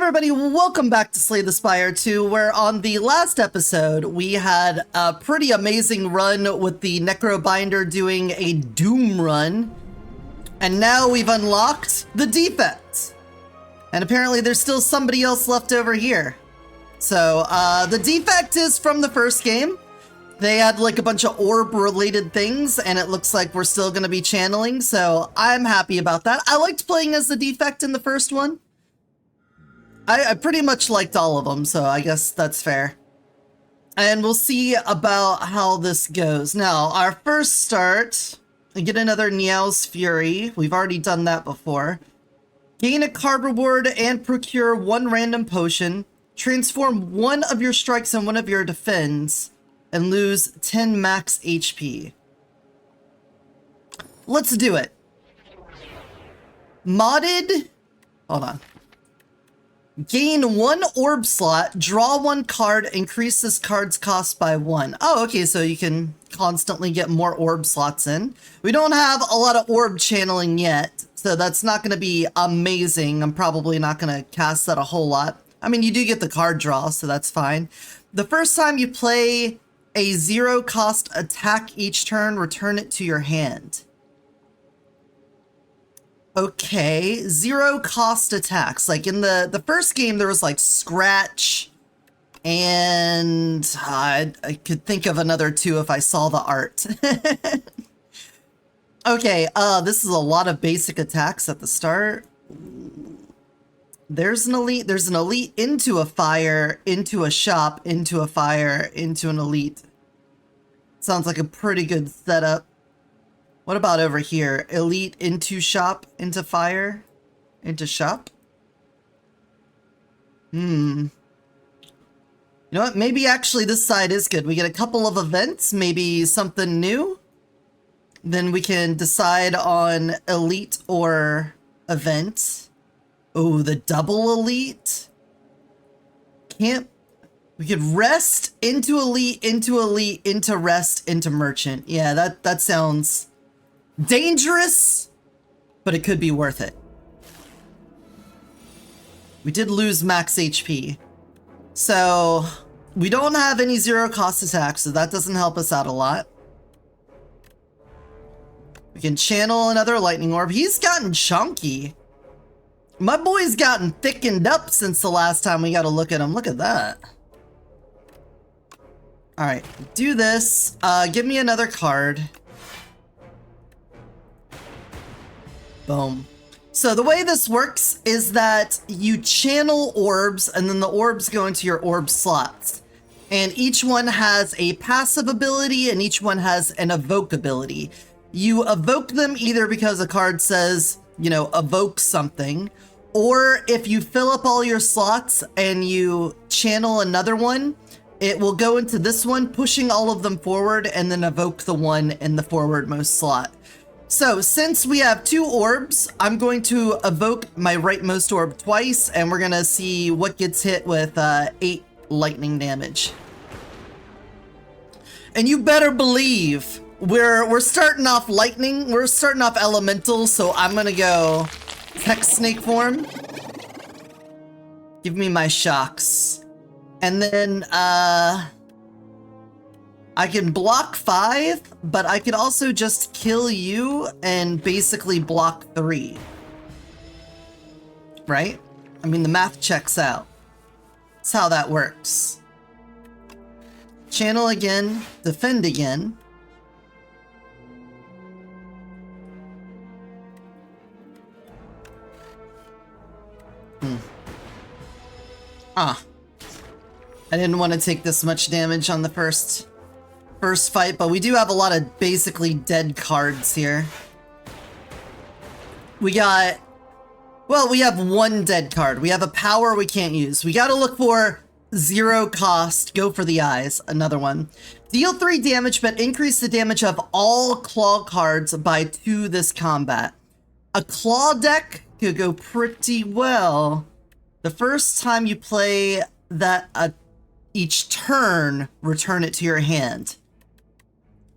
everybody, welcome back to Slay the Spire 2, where on the last episode, we had a pretty amazing run with the Necrobinder doing a Doom run, and now we've unlocked the defect. And apparently there's still somebody else left over here. So, the defect is from the first game. They had like a bunch of orb-related things, and it looks like we're still going to be channeling, so I'm happy about that. I liked playing as the defect in the first one. I pretty much liked all of them, so I guess that's fair. And we'll see about how this goes. Now, our first start, we get another Niao's Fury. We've already done that before. Gain a card reward and procure one random potion. Transform one of your strikes and one of your defends, and lose 10 max HP. Let's do it. Modded, hold on. Gain one orb slot, draw one card, increase this card's cost by 1. Oh, okay, so you can constantly get more orb slots in. We don't have a lot of orb channeling yet, so that's not going to be amazing. I'm probably not going to cast that a whole lot. I mean, you do get the card draw, so that's fine. The first time you play a 0-cost attack each turn, return it to your hand. Okay, 0-cost attacks. Like in the first game, there was like Scratch, and I could think of another two if I saw the art. Okay, this is a lot of basic attacks at the start. There's an elite into a fire, into a shop, into a fire, into an elite. Sounds like a pretty good setup. What about over here? Elite into shop, into fire, into shop? You know what? Maybe actually this side is good. We get a couple of events, maybe something new. Then we can decide on elite or event. Oh, the double elite? We could rest into elite, into rest, into merchant. Yeah, that sounds dangerous, but it could be worth it. We did lose max HP. So, we don't have any 0-cost attacks, so that doesn't help us out a lot. We can channel another lightning orb. He's gotten chunky. My boy's gotten thickened up since the last time we got a look at him. Look at that. Alright, do this. Give me another card. Boom. So the way this works is that you channel orbs, and then the orbs go into your orb slots. And each one has a passive ability, and each one has an evoke ability. You evoke them either because a card says, you know, evoke something, or if you fill up all your slots and you channel another one, it will go into this one, pushing all of them forward, and then evoke the one in the forwardmost slot. So, since we have 2 orbs, I'm going to evoke my rightmost orb twice, and we're gonna see what gets hit with 8 lightning damage. And you better believe we're starting off lightning, we're starting off elemental, so I'm gonna go Tech Snake form. Give me my shocks. And then, I can block 5, but I could also just kill you and basically block 3. Right? I mean, the math checks out. That's how that works. Channel again, defend again. I didn't want to take this much damage on the first fight, but we do have a lot of basically dead cards here. We have 1 dead card. We have a power we can't use. We gotta look for 0-cost, go for the eyes, another one. Deal 3 damage, but increase the damage of all claw cards by 2 this combat. A claw deck could go pretty well. The first time you play that each turn, return it to your hand.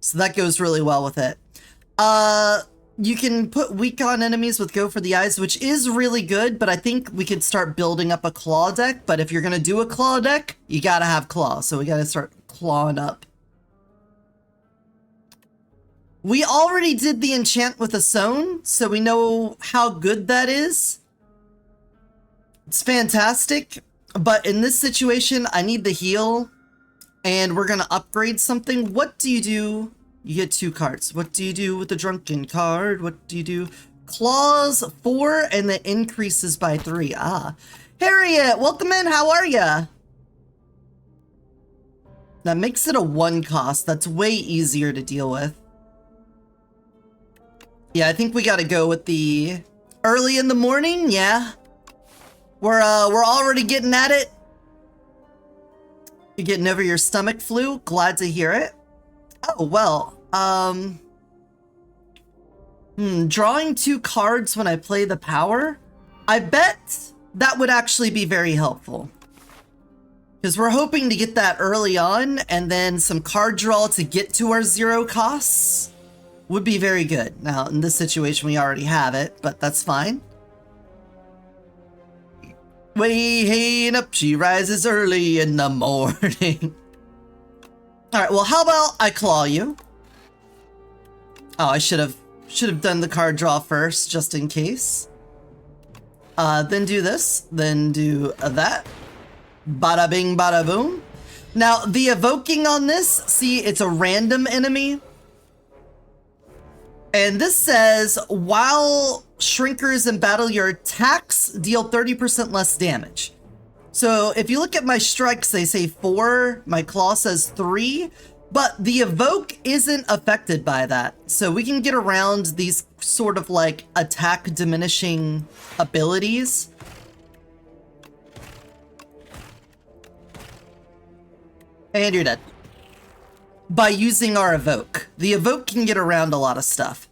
So that goes really well with it. you can put weak on enemies with Go for the Eyes, which is really good, but I think we could start building up a claw deck. But if you're going to do a claw deck, you got to have claw. So we got to start clawing up. We already did the enchant with a Sown, so we know how good that is. It's fantastic. But in this situation, I need the heal. And we're going to upgrade something. What do you do? You get 2 cards. What do you do with the Drunken card? What do you do? Claws 4 and then increases by 3. Ah. Harriet, welcome in. How are ya? That makes it a 1 cost. That's way easier to deal with. Yeah, I think we got to go with the early in the morning. Yeah. We're already getting at it. You're getting over your stomach flu. Glad to hear it. Oh, well. Drawing 2 cards when I play the power? I bet that would actually be very helpful. Because we're hoping to get that early on, and then some card draw to get to our 0 costs would be very good. Now, in this situation, we already have it, but that's fine. Way up, she rises early in the morning. Alright, well, how about I claw you? Oh, I should have done the card draw first, just in case. Then do this, then do that. Bada bing, bada boom. Now, the evoking on this, see, it's a random enemy. And this says, while shrinkers in battle, your attacks deal 30% less damage. So if you look at my strikes, they say 4, my claw says 3, but the evoke isn't affected by that. So we can get around these sort of like attack diminishing abilities. And you're dead. By using our evoke. The evoke can get around a lot of stuff.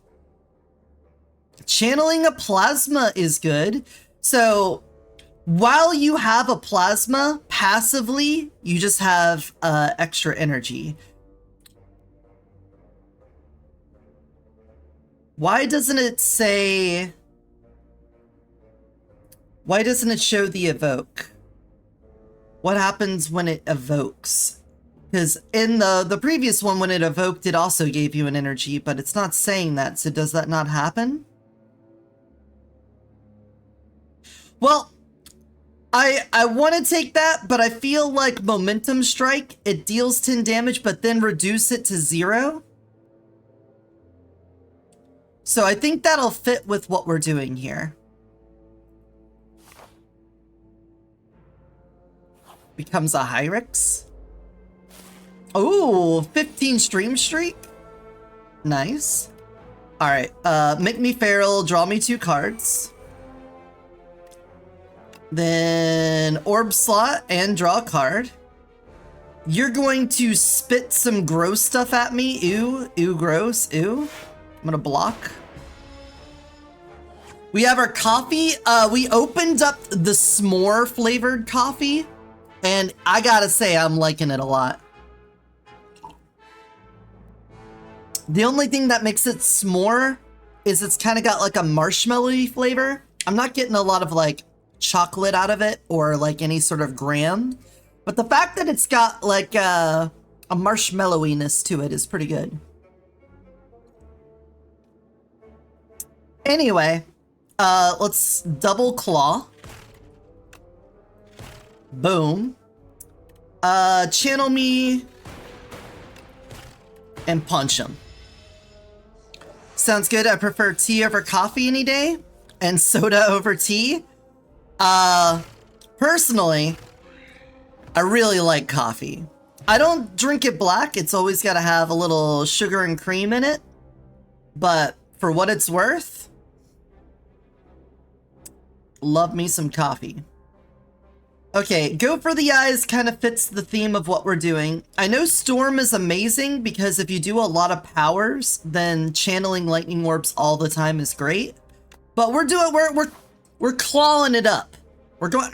Channeling a plasma is good. So while you have a plasma, passively, you just have extra energy. Why doesn't it say... Why doesn't it show the evoke? What happens when it evokes? Because in the previous one, when it evoked, it also gave you an energy, but it's not saying that, so does that not happen? Well, I want to take that, but I feel like Momentum Strike, it deals 10 damage, but then reduce it to 0. So I think that'll fit with what we're doing here. Becomes a Hyrix. Oh, 15 stream streak. Nice. All right, make me feral, draw me 2 cards. Then orb slot and draw a card. You're going to spit some gross stuff at me. Ew, ew, gross, ew. I'm gonna block. We have our coffee. We opened up the s'more flavored coffee, and I gotta say I'm liking it a lot. The only thing that makes it s'more is it's kind of got like a marshmallowy flavor. I'm not getting a lot of like chocolate out of it or like any sort of graham, but the fact that it's got like a marshmallowiness to it is pretty good. Anyway, let's double claw. Boom. Channel me and punch him. Sounds good. I prefer tea over coffee any day and soda over tea. Personally, I really like coffee. I don't drink it black. It's always got to have a little sugar and cream in it. But for what it's worth, love me some coffee. Okay, go for the eyes kind of fits the theme of what we're doing. I know Storm is amazing because if you do a lot of powers, then channeling lightning orbs all the time is great. But we're clawing it up. We're going,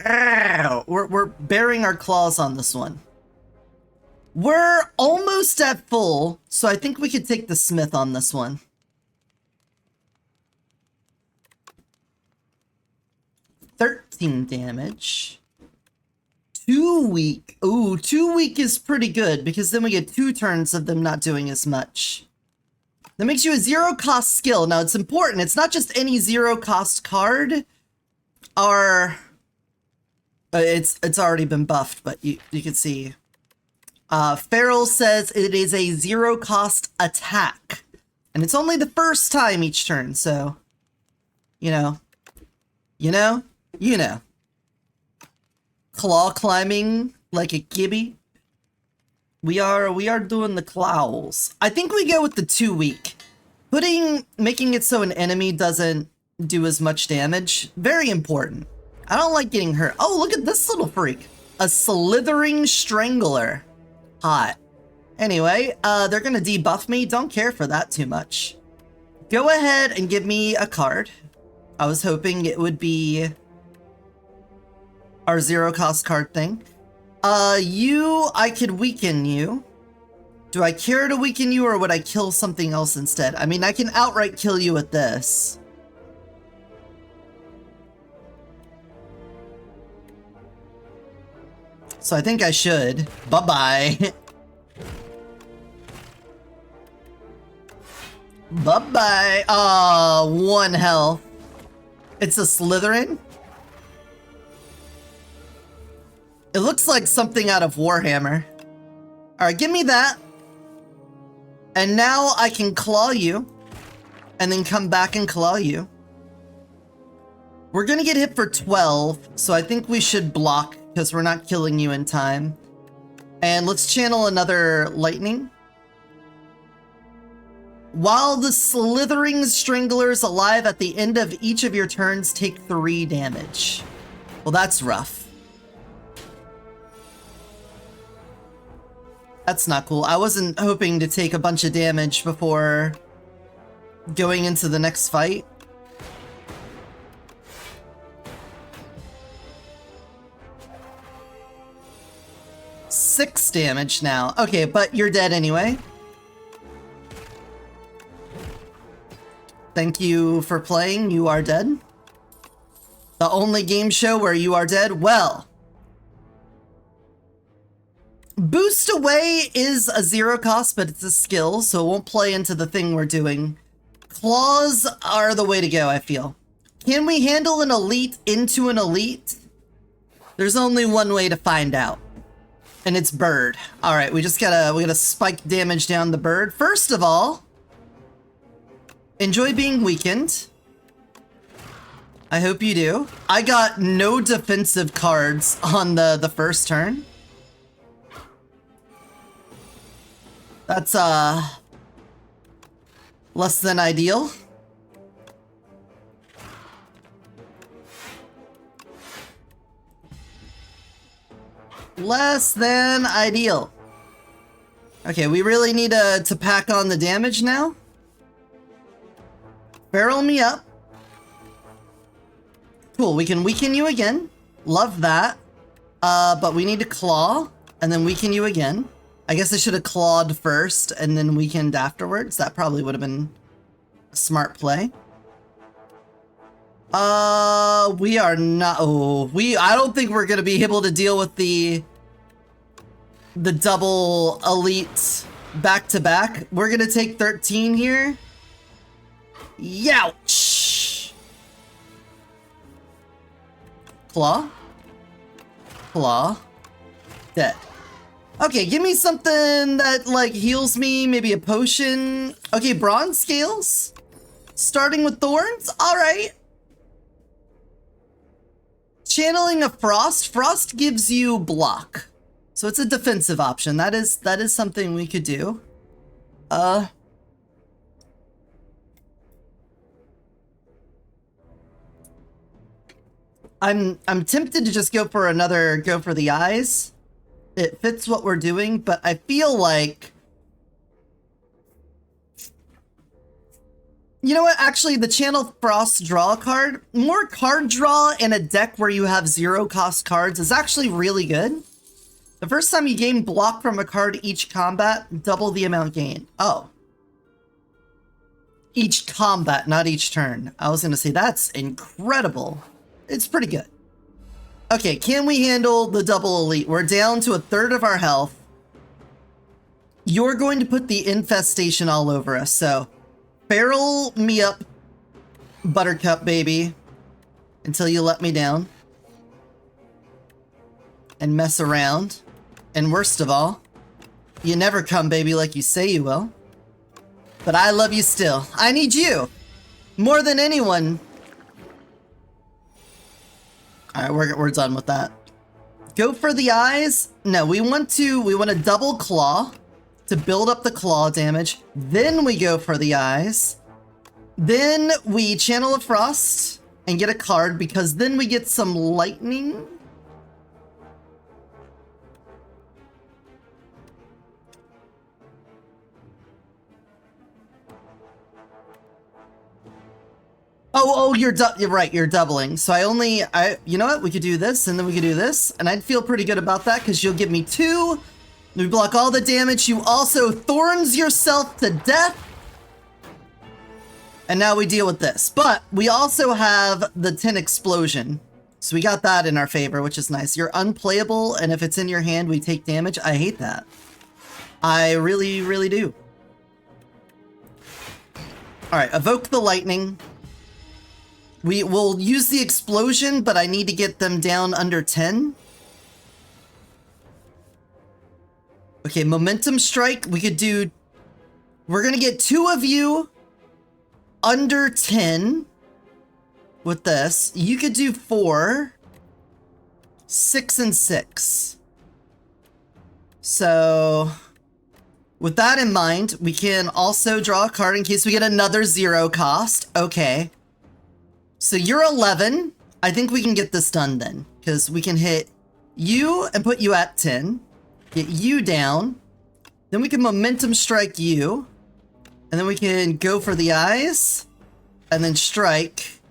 we're bearing our claws on this one. We're almost at full, so I think we could take the Smith on this one. 13 damage. 2 weak. Ooh, 2 weak is pretty good because then we get 2 turns of them not doing as much. That makes you a 0-cost skill. Now, it's important. It's not just any 0-cost card. It's already been buffed, but you can see. Feral says it is a 0-cost attack. And it's only the first time each turn, so... You know. Claw climbing like a gibby. We are doing the claws. I think we go with the 2 weak. Making it so an enemy doesn't do as much damage. Very important. I don't like getting hurt. Oh, look at this little freak. A slithering strangler. Hot. Anyway, they're gonna debuff me. Don't care for that too much. Go ahead and give me a card. I was hoping it would be our 0-cost card thing. I could weaken you. Do I care to weaken you or would I kill something else instead? I mean, I can outright kill you with this. So I think I should. Bye-bye. Bye-bye. Aw, 1 health. It's a Slytherin? It looks like something out of Warhammer. Alright, give me that. And now I can claw you. And then come back and claw you. We're gonna get hit for 12, so I think we should block, because we're not killing you in time. And let's channel another lightning. While the slithering stranglers alive at the end of each of your turns take 3 damage. Well, that's rough. That's not cool. I wasn't hoping to take a bunch of damage before going into the next fight. Six damage now. Okay, but you're dead anyway. Thank you for playing. You are dead. The only game show where you are dead. Well, Boost Away is a 0-cost, but it's a skill, so it won't play into the thing we're doing. Claws are the way to go, I feel. Can we handle an elite into an elite? There's only one way to find out. And it's bird. Alright, we gotta spike damage down the bird. First of all, enjoy being weakened. I hope you do. I got no defensive cards on the first turn. That's, less than ideal. Less than ideal. Okay, we really need to pack on the damage now. Barrel me up. Cool, we can weaken you again. Love that. But we need to claw, and then weaken you again. I guess I should have clawed first, and then weakened afterwards. That probably would have been a smart play. We are not... Oh, I don't think we're gonna be able to deal with the double elite back-to-back. We're gonna take 13 here. Youch! Claw. Claw. Dead. Okay, give me something that, like, heals me. Maybe a potion. Okay, bronze scales. Starting with thorns. Alright. Channeling a frost. Frost gives you block. So it's a defensive option. That is something we could do. I'm tempted to just go for the eyes. It fits what we're doing, but I feel like... You know what? Actually, the Channel Frost draw card, more card draw in a deck where you have 0-cost cards is actually really good. The first time you gain block from a card each combat, double the amount gained. Oh. Each combat, not each turn. I was gonna say, that's incredible. It's pretty good. Okay, can we handle the double elite? We're down to 1/3 of our health. You're going to put the infestation all over us, so barrel me up, Buttercup baby, until you let me down. And mess around. And worst of all, you never come, baby, like you say you will. But I love you still. I need you. More than anyone. Alright, we're done with that. Go for the eyes. No, we want to double claw to build up the claw damage. Then we go for the eyes. Then we channel a frost and get a card because then we get some lightning. Oh, you're right, you're doubling. So you know what? We could do this, and then we could do this, and I'd feel pretty good about that, because you'll give me 2. We block all the damage. You also thorns yourself to death. And now we deal with this. But we also have the 10 explosion. So we got that in our favor, which is nice. You're unplayable, and if it's in your hand, we take damage. I hate that. I really, really do. Alright, evoke the lightning. We will use the explosion, but I need to get them down under 10. Okay, momentum strike. We could do... We're gonna get 2 of you under 10 with this. You could do 4, 6, and 6. So, with that in mind, we can also draw a card in case we get another 0 cost. Okay. So you're 11. I think we can get this done then, because we can hit you and put you at 10. Get you down. Then we can momentum strike you. And then we can go for the eyes. And then strike.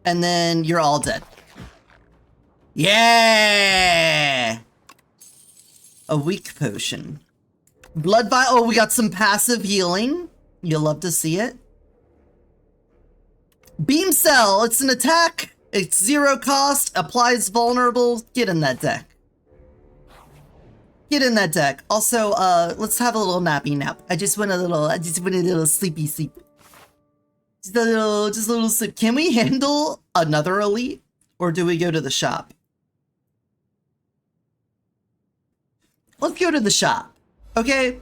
And then you're all dead. Yeah! A weak potion. Blood vial. Oh, we got some passive healing. You'll love to see it. Beam Cell, it's an attack, it's 0 cost, applies vulnerable. Get in that deck. Get in that deck. Also, let's have a little nappy nap. I just want a little sleepy sleep. Just a little sleep. Can we handle another elite? Or do we go to the shop? Let's go to the shop. Okay?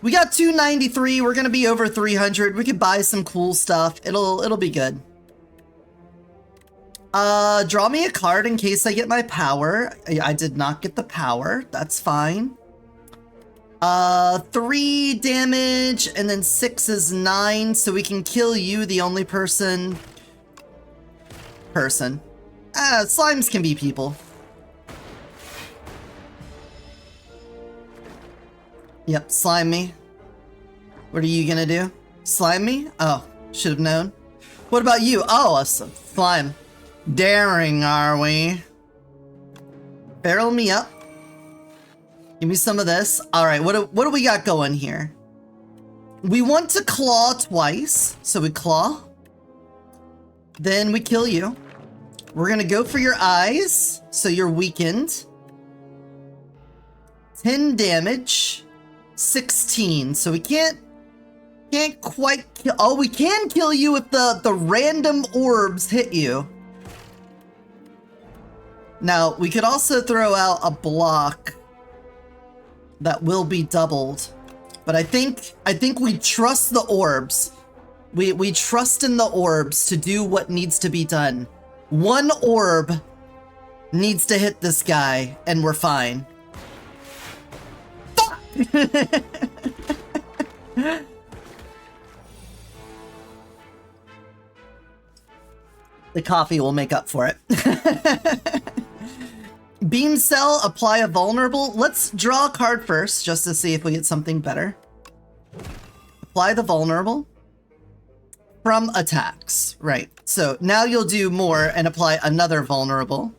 We got 293, we're gonna be over 300. We could buy some cool stuff. It'll be good. Draw me a card in case I get my power. I did not get the power. That's fine. 3 damage, and then 6 is 9, so we can kill you, the only person. Slimes can be people. Yep, slime me. What are you gonna do? Slime me? Oh, should have known. What about you? Oh, a slime. Daring, are we? Barrel me up. Give me some of this. Alright, what do we got going here? We want to claw twice. So we claw. Then we kill you. We're gonna go for your eyes. So you're weakened. 10 damage. 16, so we can't quite kill. Oh, we can kill you if the random orbs hit you. Now, we could also throw out a block that will be doubled. But I think we trust the orbs. We trust in the orbs to do what needs to be done. 1 orb needs to hit this guy, and we're fine. The coffee will make up for it. Beam Cell, apply a vulnerable. Let's draw a card first, just to see if we get something better. Apply the vulnerable. From attacks. Right. So now you'll do more and apply another vulnerable.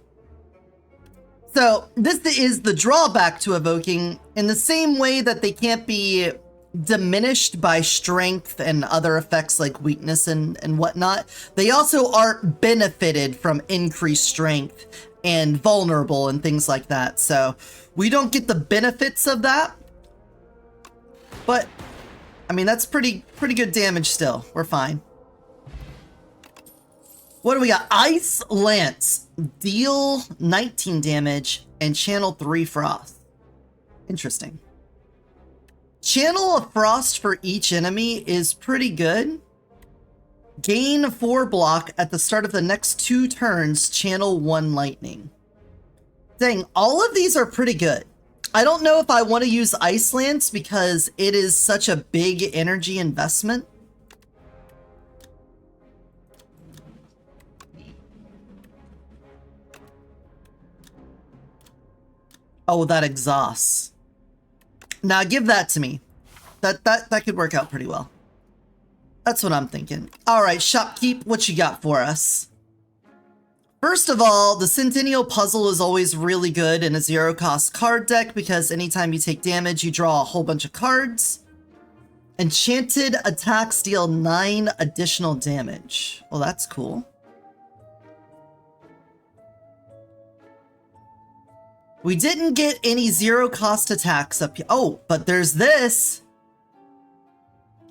So this is the drawback to evoking, in the same way that they can't be diminished by strength and other effects like weakness and whatnot. They also aren't benefited from increased strength and vulnerable and things like that. So we don't get the benefits of that. But, I mean, that's pretty good damage still. We're fine. What do we got? Ice Lance. Deal 19 damage and channel 3 frost. Interesting. Channel of frost for each enemy is pretty good. Gain 4 block at the start of the next 2 turns, channel 1 lightning. Dang, all of these are pretty good. I don't know if I want to use Ice Lance because it is such a big energy investment. Oh, that exhausts. Now give that to me. That could work out pretty well. That's what I'm thinking. All right, Shopkeep, what you got for us? First of all, the Centennial Puzzle is always really good in a 0-cost card deck because anytime you take damage, you draw a whole bunch of cards. Enchanted attacks deal 9 additional damage. Well, that's cool. We didn't get any 0-cost attacks up here. Oh, but there's this.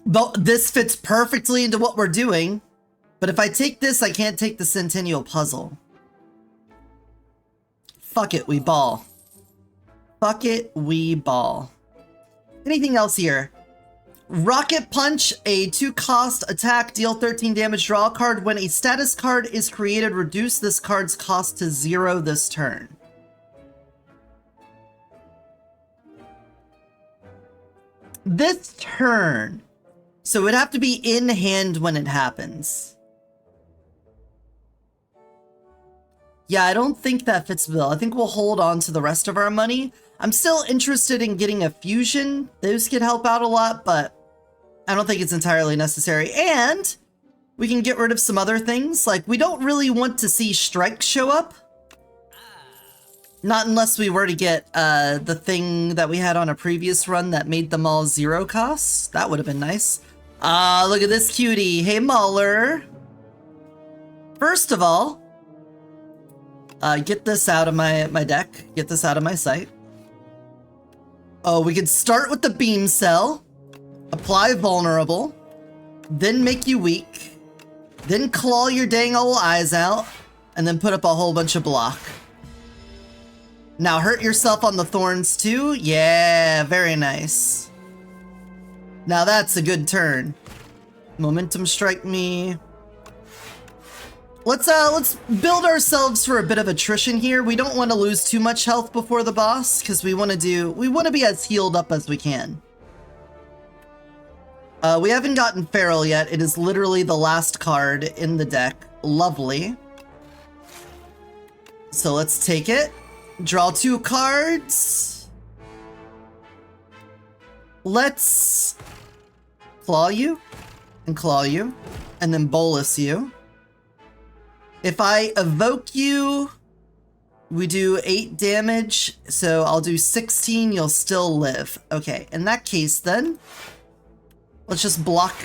But this fits perfectly into what we're doing. But if I take this, I can't take the Centennial Puzzle. Fuck it, we ball. Fuck it, we ball. Anything else here? Rocket Punch, a 2-cost attack, deal 13 damage, draw a card. When a status card is created, reduce this card's cost to 0 this turn. This turn. So it would have to be in hand when it happens. Yeah, I don't think that fits the bill. I think we'll hold on to the rest of our money. I'm still interested in getting a fusion. Those could help out a lot, but I don't think it's entirely necessary. And we can get rid of some other things. Like, we don't really want to see Strike show up. Not unless we were to get the thing that we had on a previous run that made them all 0 costs. That would have been nice. Ah, look at this cutie. Hey, Mauler. First of all, get this out of my deck. Get this out of my sight. Oh, we could start with the Beam Cell. Apply Vulnerable. Then make you weak. Then claw your dang old eyes out. And then put up a whole bunch of block. Now hurt yourself on the thorns too? Yeah, very nice. Now that's a good turn. Momentum strike me. Let's build ourselves for a bit of attrition here. We don't want to lose too much health before the boss because we want to be as healed up as we can. We haven't gotten Feral yet. It is literally the last card in the deck. Lovely. So let's take it. Draw 2 cards. Let's claw you, and then bolus you. If I evoke you, we do 8 damage, so I'll do 16, you'll still live. Okay, in that case then, let's just block.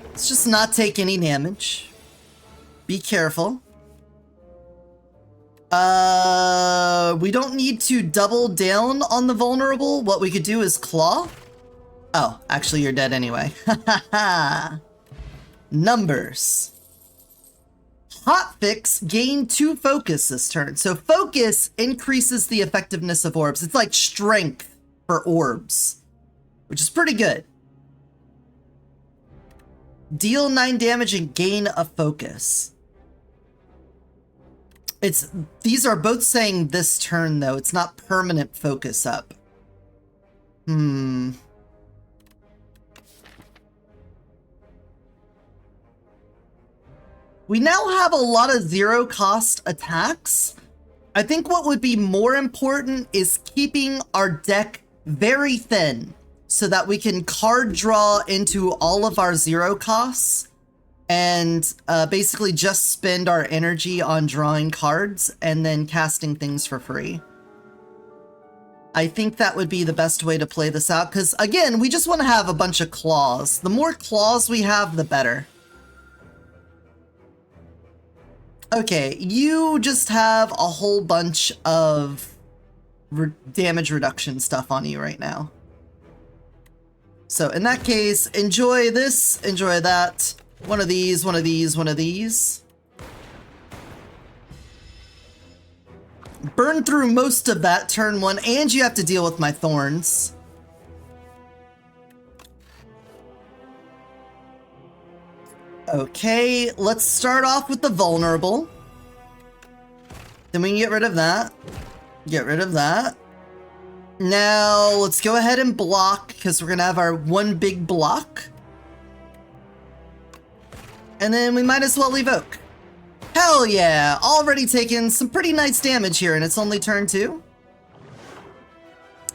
Let's just not take any damage. Be careful. We don't need to double down on the vulnerable. What we could do is claw. Oh, actually you're dead anyway. Numbers. Hotfix, gain 2 focus this turn. So focus increases the effectiveness of orbs. It's like strength for orbs, which is pretty good. Deal 9 damage and gain a focus. These are both saying this turn, though. It's not permanent focus up. We now have a lot of 0-cost attacks. I think what would be more important is keeping our deck very thin so that we can card draw into all of our 0 costs and basically just spend our energy on drawing cards and then casting things for free. I think that would be the best way to play this out, because again, we just want to have a bunch of claws. The more claws we have, the better. Okay, you just have a whole bunch of damage reduction stuff on you right now. So in that case, enjoy this, enjoy that. One of these, one of these, one of these. Burn through most of that turn 1, and you have to deal with my thorns. Okay, let's start off with the vulnerable. Then we can get rid of that. Get rid of that. Now, let's go ahead and block, because we're going to have our one big block. And then we might as well evoke. Hell yeah! Already taken some pretty nice damage here, and it's only turn 2.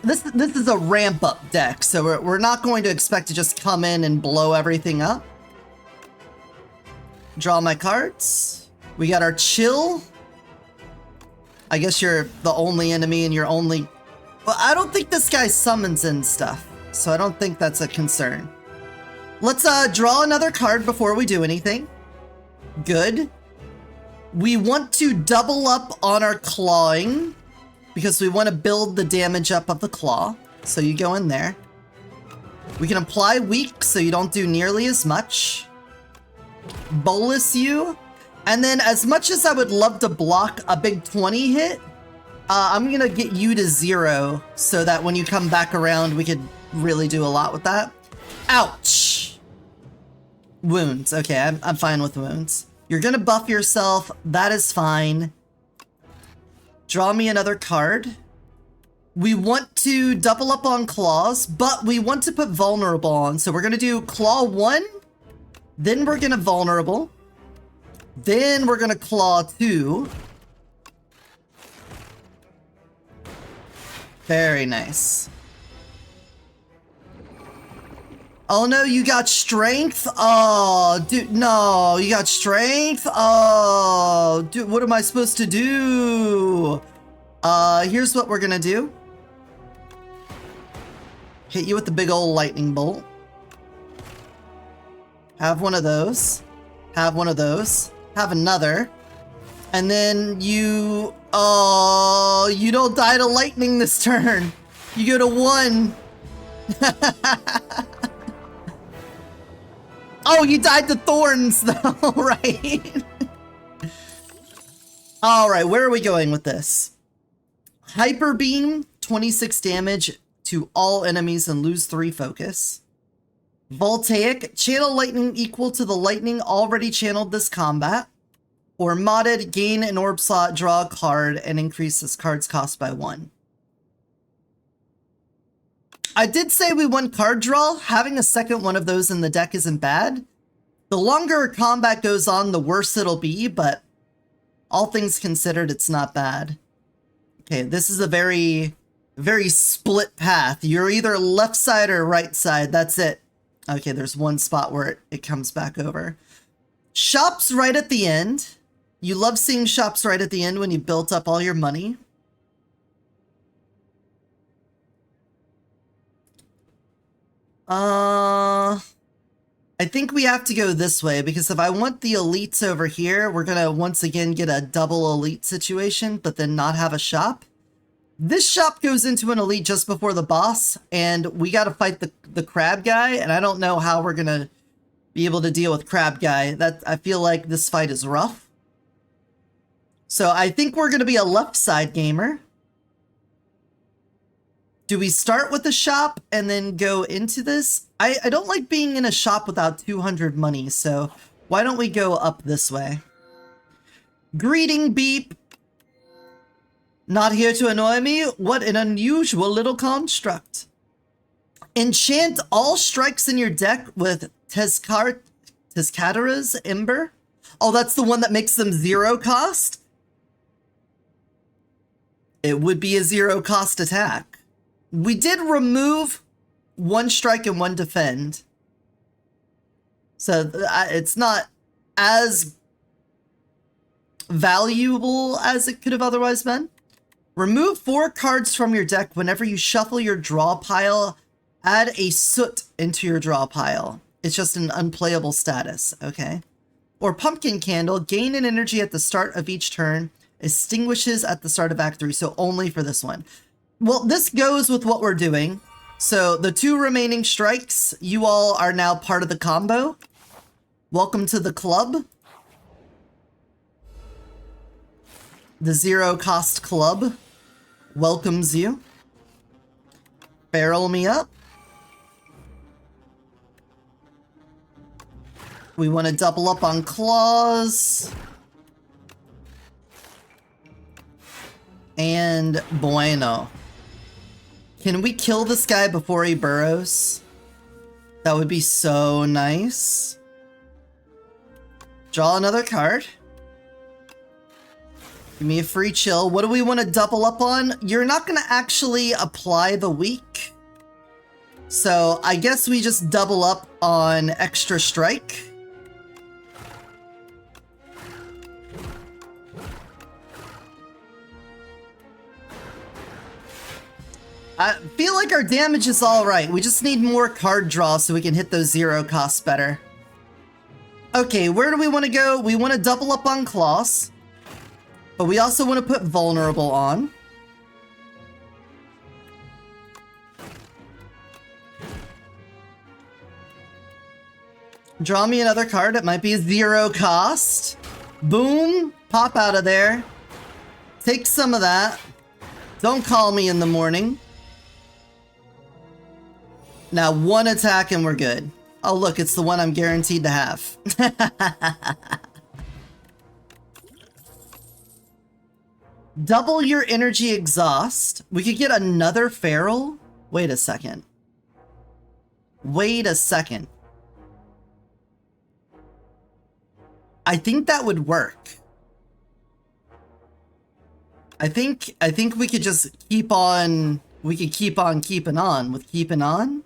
This is a ramp-up deck, so we're not going to expect to just come in and blow everything up. Draw my cards. We got our chill. I guess you're the only enemy and you're only... Well, I don't think this guy summons in stuff, so I don't think that's a concern. Let's draw another card before we do anything. Good. We want to double up on our clawing, because we want to build the damage up of the claw. So you go in there. We can apply weak, so you don't do nearly as much. Bolus you. And then as much as I would love to block a big 20 hit, I'm going to get you to 0 so that when you come back around, we could really do a lot with that. Ouch. Wounds. Okay, I'm fine with wounds. You're going to buff yourself. That is fine. Draw me another card. We want to double up on claws, but we want to put vulnerable on. So we're going to do claw 1. Then we're going to vulnerable. Then we're going to claw 2. Very nice. Oh no, you got strength? Oh, dude, no, you got strength? Oh, dude, what am I supposed to do? Here's what we're gonna do. Hit you with the big old lightning bolt. Have one of those. Have one of those. Have another. And then you... Oh, you don't die to lightning this turn. You go to 1. Oh, you died to thorns, though, right? Alright, where are we going with this? Hyper Beam, 26 damage to all enemies and lose 3 focus. Voltaic, channel lightning equal to the lightning already channeled this combat. Or modded, gain an orb slot, draw a card, and increase this card's cost by 1. I did say we want card draw. Having a second one of those in the deck isn't bad. The longer combat goes on, the worse it'll be, but all things considered, it's not bad. Okay, this is a very, very split path. You're either left side or right side. That's it. Okay, there's one spot where it comes back over. Shops right at the end. You love seeing shops right at the end when you built up all your money. I think we have to go this way, because if I want the elites over here, we're gonna once again get a double elite situation, but then not have a shop. This shop goes into an elite just before the boss, and we gotta fight the crab guy, and I don't know how we're gonna be able to deal with crab guy. I feel like this fight is rough. So I think we're gonna be a left side gamer. Do we start with the shop and then go into this? I don't like being in a shop without 200 money, so why don't we go up this way? Greeting beep. Not here to annoy me? What an unusual little construct. Enchant all strikes in your deck with Tezcatara's Ember. Oh, that's the one that makes them 0 cost? It would be a 0 cost attack. We did remove 1 strike and 1 defend. So it's not as valuable as it could have otherwise been. Remove 4 cards from your deck whenever you shuffle your draw pile. Add a soot into your draw pile. It's just an unplayable status, okay? Or Pumpkin Candle, gain an energy at the start of each turn, extinguishes at the start of Act 3, so only for this one. Well, this goes with what we're doing. So the 2 remaining strikes, you all are now part of the combo. Welcome to the club. The 0 cost club welcomes you. Barrel me up. We want to double up on claws. And bueno. Can we kill this guy before he burrows? That would be so nice. Draw another card. Give me a free chill. What do we want to double up on? You're not going to actually apply the weak. So I guess we just double up on extra strike. I feel like our damage is all right. We just need more card draw so we can hit those 0 costs better. Okay, where do we want to go? We want to double up on claws. But we also want to put vulnerable on. Draw me another card. It might be a 0 cost. Boom. Pop out of there. Take some of that. Don't call me in the morning. Now 1 attack and we're good. Oh look, it's the one I'm guaranteed to have. Double your energy exhaust. We could get another feral. Wait a second. Wait a second. I think that would work. I think we could just keep on. We could keep on keeping on with keeping on.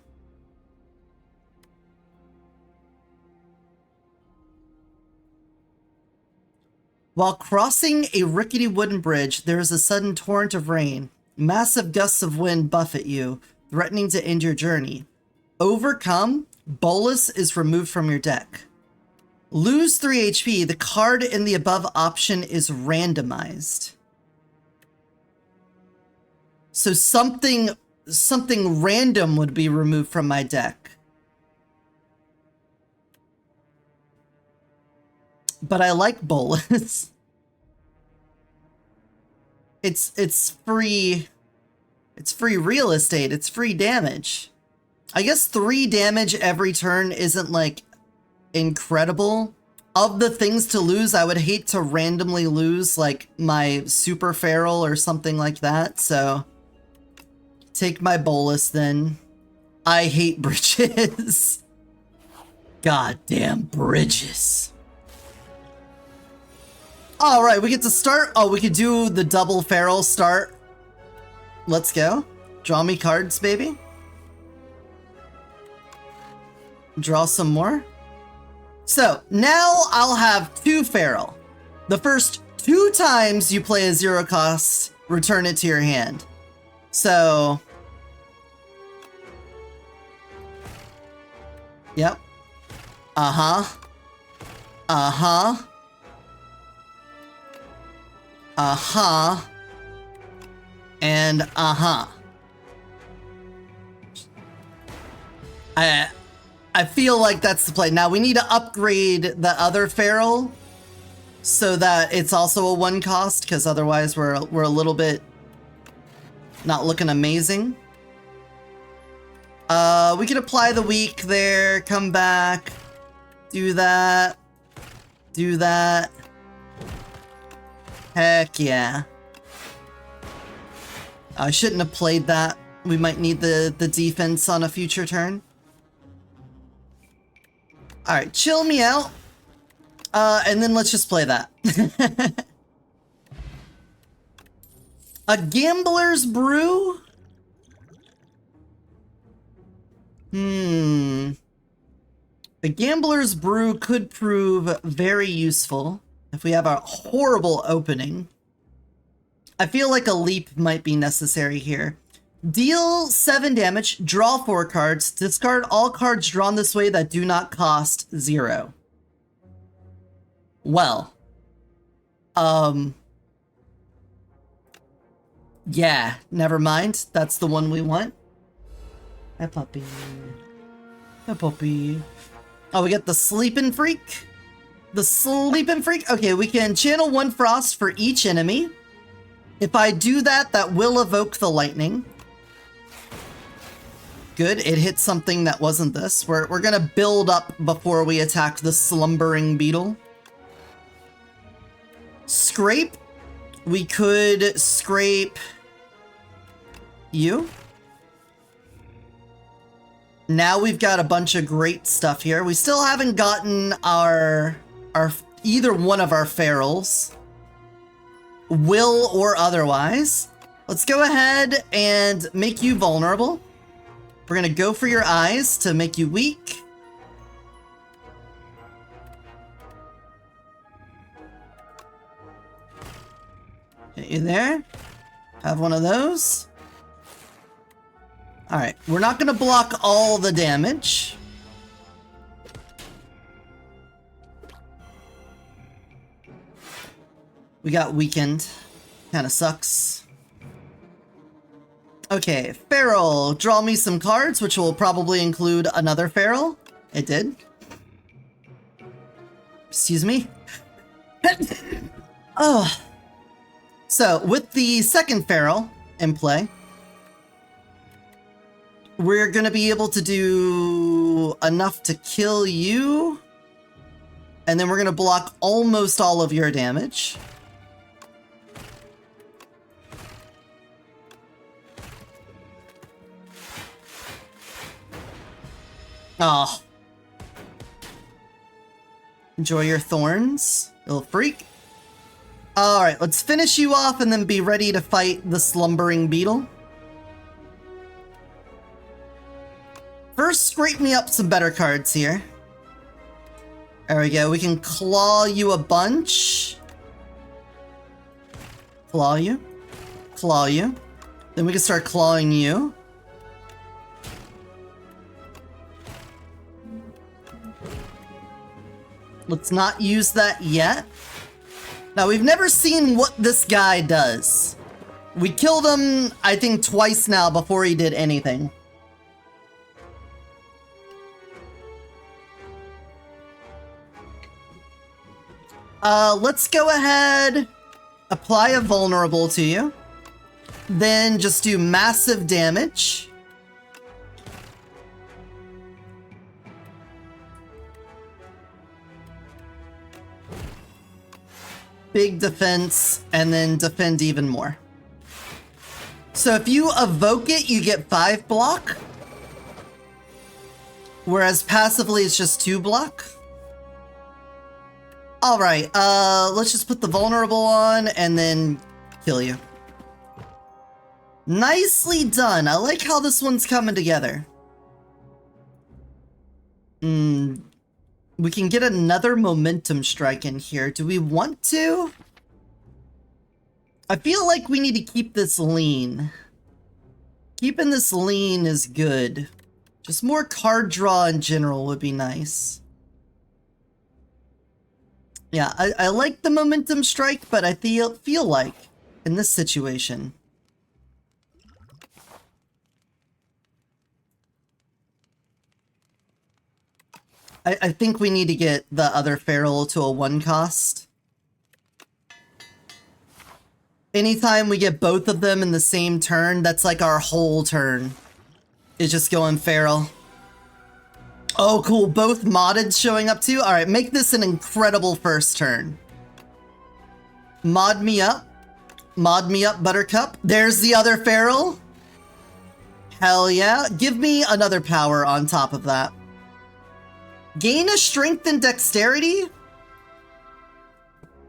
While crossing a rickety wooden bridge, there is a sudden torrent of rain. Massive gusts of wind buffet you, threatening to end your journey. Overcome, Bolus is removed from your deck. Lose 3 HP, the card in the above option is randomized. So something random would be removed from my deck. But I like Bolus. It's free. It's free real estate. It's free damage. I guess 3 damage every turn isn't like incredible. Of the things to lose, I would hate to randomly lose like my super feral or something like that. So take my Bolus then. I hate bridges. Goddamn bridges. All right, we get to start. Oh, we could do the double feral start. Let's go. Draw me cards, baby. Draw some more. So now I'll have 2 feral. The first 2 times you play a 0 cost, return it to your hand. So, yep. Uh-huh. Uh-huh. Uh-huh. And uh-huh. I feel like that's the play. Now we need to upgrade the other feral so that it's also a 1 cost, because otherwise we're a little bit not looking amazing. We could apply the weak there, come back, do that, do that. Heck yeah. I shouldn't have played that. We might need the defense on a future turn. Alright, chill me out. And then let's just play that. A Gambler's Brew? A Gambler's Brew could prove very useful if we have a horrible opening. I feel like a leap might be necessary here. Deal 7 damage, draw 4 cards, discard all cards drawn this way that do not cost 0. Well. Yeah, never mind. That's the one we want. Hey, puppy. Hey, puppy. Oh, we get the Sleeping Freak. The Sleeping Freak. Okay, we can channel 1 Frost for each enemy. If I do that, that will evoke the lightning. Good, it hit something that wasn't this. We're gonna build up before we attack the slumbering beetle. Scrape. We could scrape you. Now we've got a bunch of great stuff here. We still haven't gotten our either one of our ferals, will or otherwise. Let's go ahead and make you vulnerable. We're gonna go for your eyes to make you weak. Get you there. Have one of those. Alright, we're not gonna block all the damage. We got weakened. Kinda sucks. Okay, feral. Draw me some cards, which will probably include another feral. It did. Excuse me. Oh. So, with the second feral in play, we're gonna be able to do enough to kill you, and then we're gonna block almost all of your damage. Oh. Enjoy your thorns, little freak. Alright, let's finish you off and then be ready to fight the slumbering beetle. First, scrape me up some better cards here. There we go, we can claw you a bunch. Claw you. Claw you. Then we can start clawing you. Let's not use that yet. Now, we've never seen what this guy does. We killed him, I think, twice now before he did anything. Let's go ahead, apply a vulnerable to you. Then just do massive damage. Big defense, and then defend even more. So if you evoke it, you get 5 block. Whereas passively, it's just 2 block. Alright, let's just put the vulnerable on and then kill you. Nicely done. I like how this one's coming together. We can get another momentum strike in here. Do we want to? I feel like we need to keep this lean. Keeping this lean is good. Just more card draw in general would be nice. Yeah, I like the momentum strike, but I feel like in this situation, I think we need to get the other feral to a 1 cost. Anytime we get both of them in the same turn, that's like our whole turn. It's just going feral. Oh, cool. Both modded showing up too? Alright, make this an incredible first turn. Mod me up. Mod me up, Buttercup. There's the other feral. Hell yeah. Give me another power on top of that. Gain a strength and dexterity?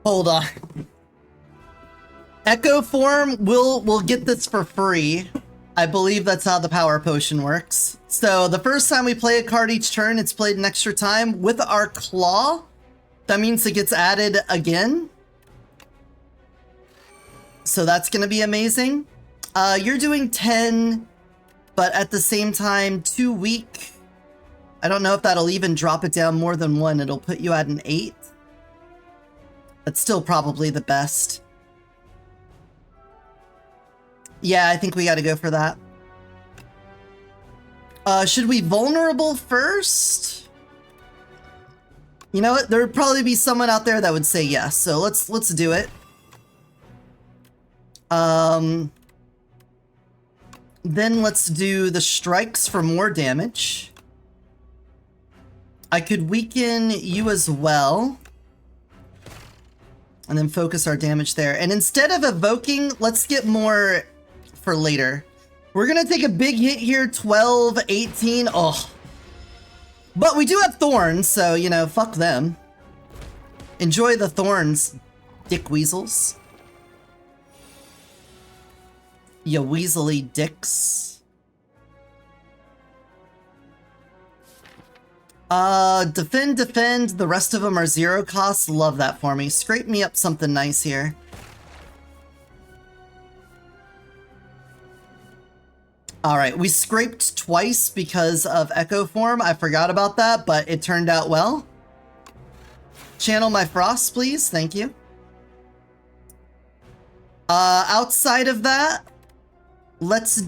Hold on. Echo form, we'll get this for free. I believe that's how the power potion works. So the first time we play a card each turn, it's played an extra time. With our claw, that means it gets added again. So that's going to be amazing. You're doing 10, but at the same time, 2 weak. I don't know if that'll even drop it down more than 1. It'll put you at an 8. That's still probably the best. Yeah, I think we got to go for that. Should we vulnerable first? You know what? There would probably be someone out there that would say yes. So let's do it. Then let's do the strikes for more damage. I could weaken you as well. And then focus our damage there. And instead of evoking, let's get more for later. We're gonna take a big hit here, 12, 18, oh. But we do have thorns, so, you know, fuck them. Enjoy the thorns, dick weasels. You weaselly dicks. Defend, defend. The rest of them are 0 costs. Love that for me. Scrape me up something nice here. Alright, we scraped twice because of Echo Form. I forgot about that, but it turned out well. Channel my frost, please. Thank you. Outside of that, let's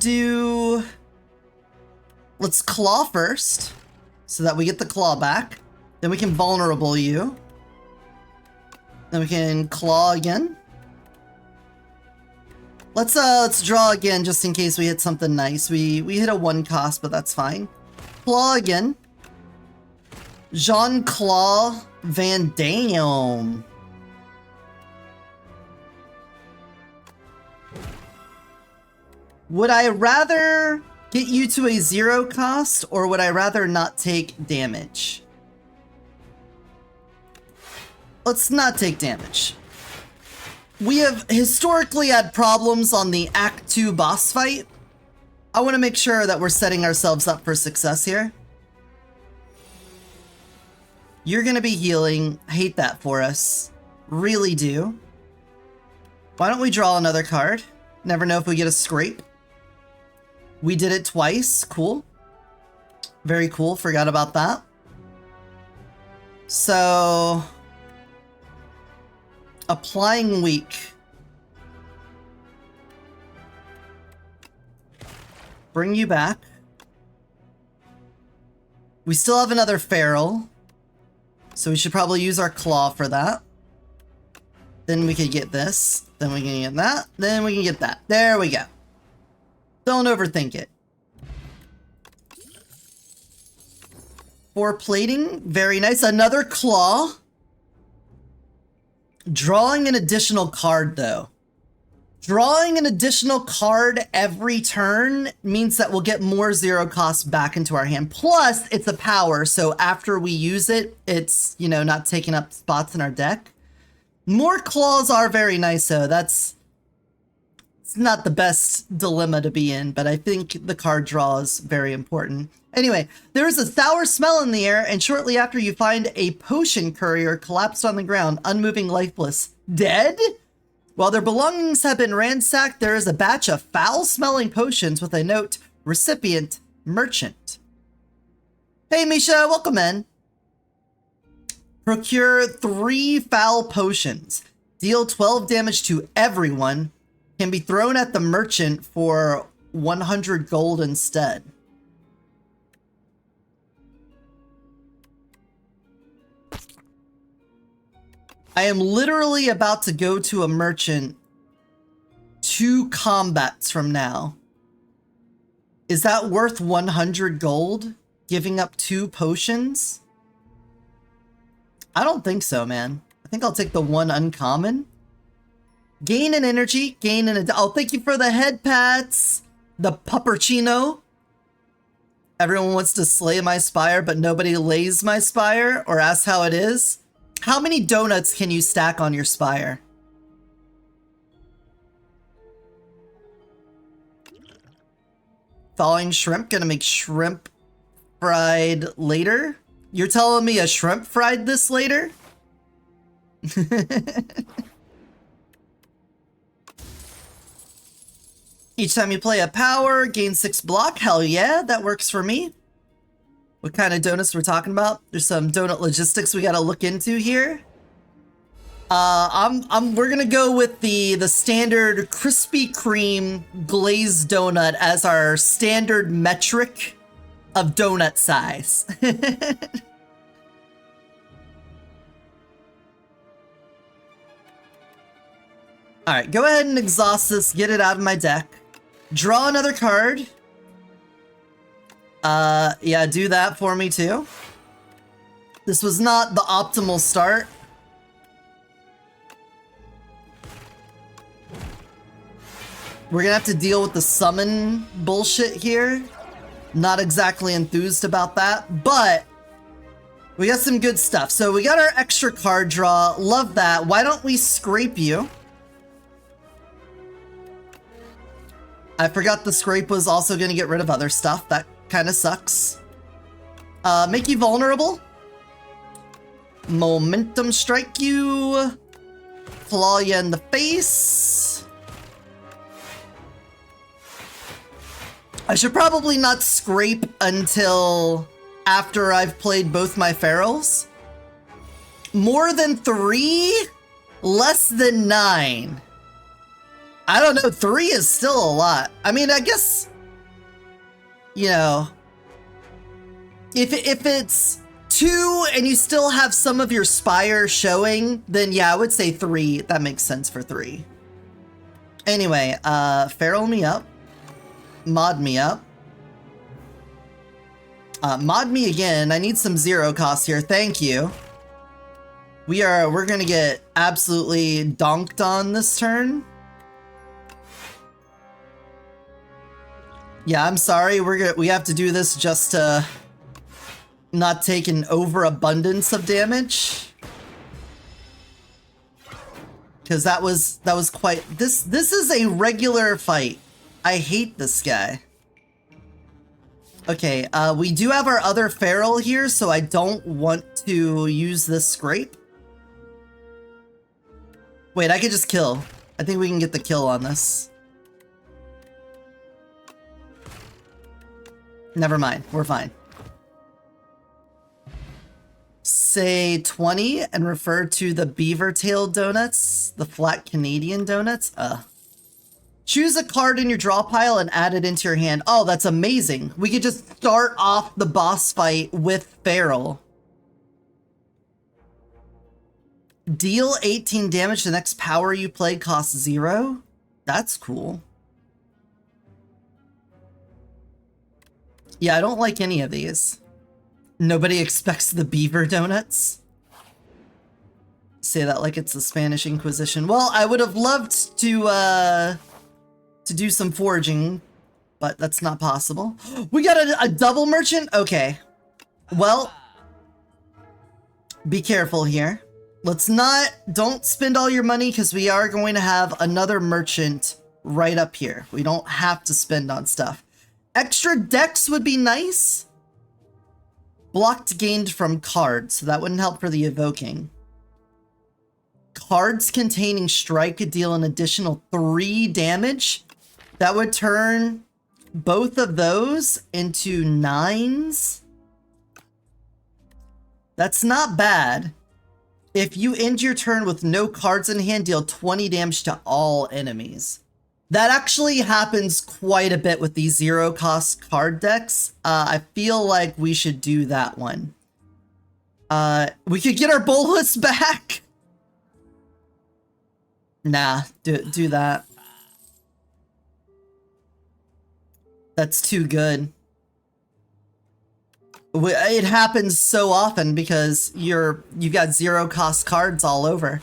claw first, so that we get the claw back. Then we can vulnerable you. Then we can claw again. Let's draw again just in case we hit something nice. We hit a 1 cost, but that's fine. Claw again. Jean-Claude Van Damme. Would I rather get you to a 0 cost, or would I rather not take damage? Let's not take damage. We have historically had problems on the Act 2 boss fight. I want to make sure that we're setting ourselves up for success here. You're going to be healing. Hate that for us. Really do. Why don't we draw another card? Never know if we get a scrape. We did it twice. Cool. Very cool. Forgot about that. So... applying weak. Bring you back. We still have another feral, so we should probably use our claw for that. Then we could get this. Then we can get that. Then we can get that. There we go. Don't overthink it. 4 plating. Very nice. Another claw. Drawing an additional card, though. Drawing an additional card every turn means that we'll get more 0 costs back into our hand. Plus, it's a power, so after we use it, it's, you know, not taking up spots in our deck. More claws are very nice, though. It's not the best dilemma to be in, but I think the card draw is very important. Anyway, there is a sour smell in the air, and shortly after you find a potion courier collapsed on the ground, unmoving, lifeless. Dead? While their belongings have been ransacked, there is a batch of foul-smelling potions with a note, recipient, merchant. Hey, Misha, welcome in. Procure 3 foul potions. Deal 12 damage to everyone. Can be thrown at the merchant for 100 gold instead. I am literally about to go to a merchant 2 combats from now. Is that worth 100 gold? Giving up 2 potions? I don't think so, man. I think I'll take the 1 uncommon. Gain an energy, gain an... Oh, thank you for the head pats. The puppercino. Everyone wants to slay my spire, but nobody lays my spire or asks how it is. How many donuts can you stack on your spire? Thawing shrimp, gonna make shrimp fried later? You're telling me a shrimp fried this later? Each time you play a power, gain 6 block. Hell yeah, that works for me. What kind of donuts we're talking about? There's some donut logistics we gotta look into here. We're gonna go with the standard Krispy Kreme glazed donut as our standard metric of donut size. All right, go ahead and exhaust this, get it out of my deck. Draw another card. Yeah, do that for me too. This was not the optimal start. We're gonna have to deal with the summon bullshit here. Not exactly enthused about that, but we got some good stuff. So we got our extra card draw. Love that. Why don't we scrape you? I forgot the scrape was also gonna get rid of other stuff. That kind of sucks. Make you vulnerable. Momentum strike you. Claw you in the face. I should probably not scrape until after I've played both my ferals. More than 3? Less than 9. I don't know, 3 is still a lot. I mean, I guess, you know, if it's 2 and you still have some of your spire showing, then yeah, I would say 3. That makes sense for 3. Anyway, feral me up. Mod me up. Mod me again. I need some 0 cost here. Thank you. We're gonna get absolutely donked on this turn. Yeah, I'm sorry. We have to do this just to not take an overabundance of damage. Because that was quite this is a regular fight. I hate this guy. Okay, we do have our other feral here, so I don't want to use this scrape. Wait, I could just kill. I think we can get the kill on this. Never mind, we're fine. Say 20 and refer to the beaver tail donuts, the flat Canadian donuts. Choose a card in your draw pile and add it into your hand. Oh, that's amazing. We could just start off the boss fight with feral. Deal 18 damage. The next power you play costs 0. That's cool. Yeah, I don't like any of these. Nobody expects the beaver donuts. Say that like it's the Spanish Inquisition. Well, I would have loved to do some foraging, but that's not possible. We got a double merchant? Okay. Well, be careful here. Don't spend all your money because we are going to have another merchant right up here. We don't have to spend on stuff. Extra decks would be nice. Blocked gained from cards, so that wouldn't help for the evoking. Cards containing strike could deal an additional 3 damage. That would turn both of those into 9s. That's not bad. If you end your turn with no cards in hand, deal 20 damage to all enemies. That actually happens quite a bit with these 0 cost card decks. I feel like we should do that one. We could get our bolus back. Nah, do that. That's too good. It happens so often because you've got 0 cost cards all over.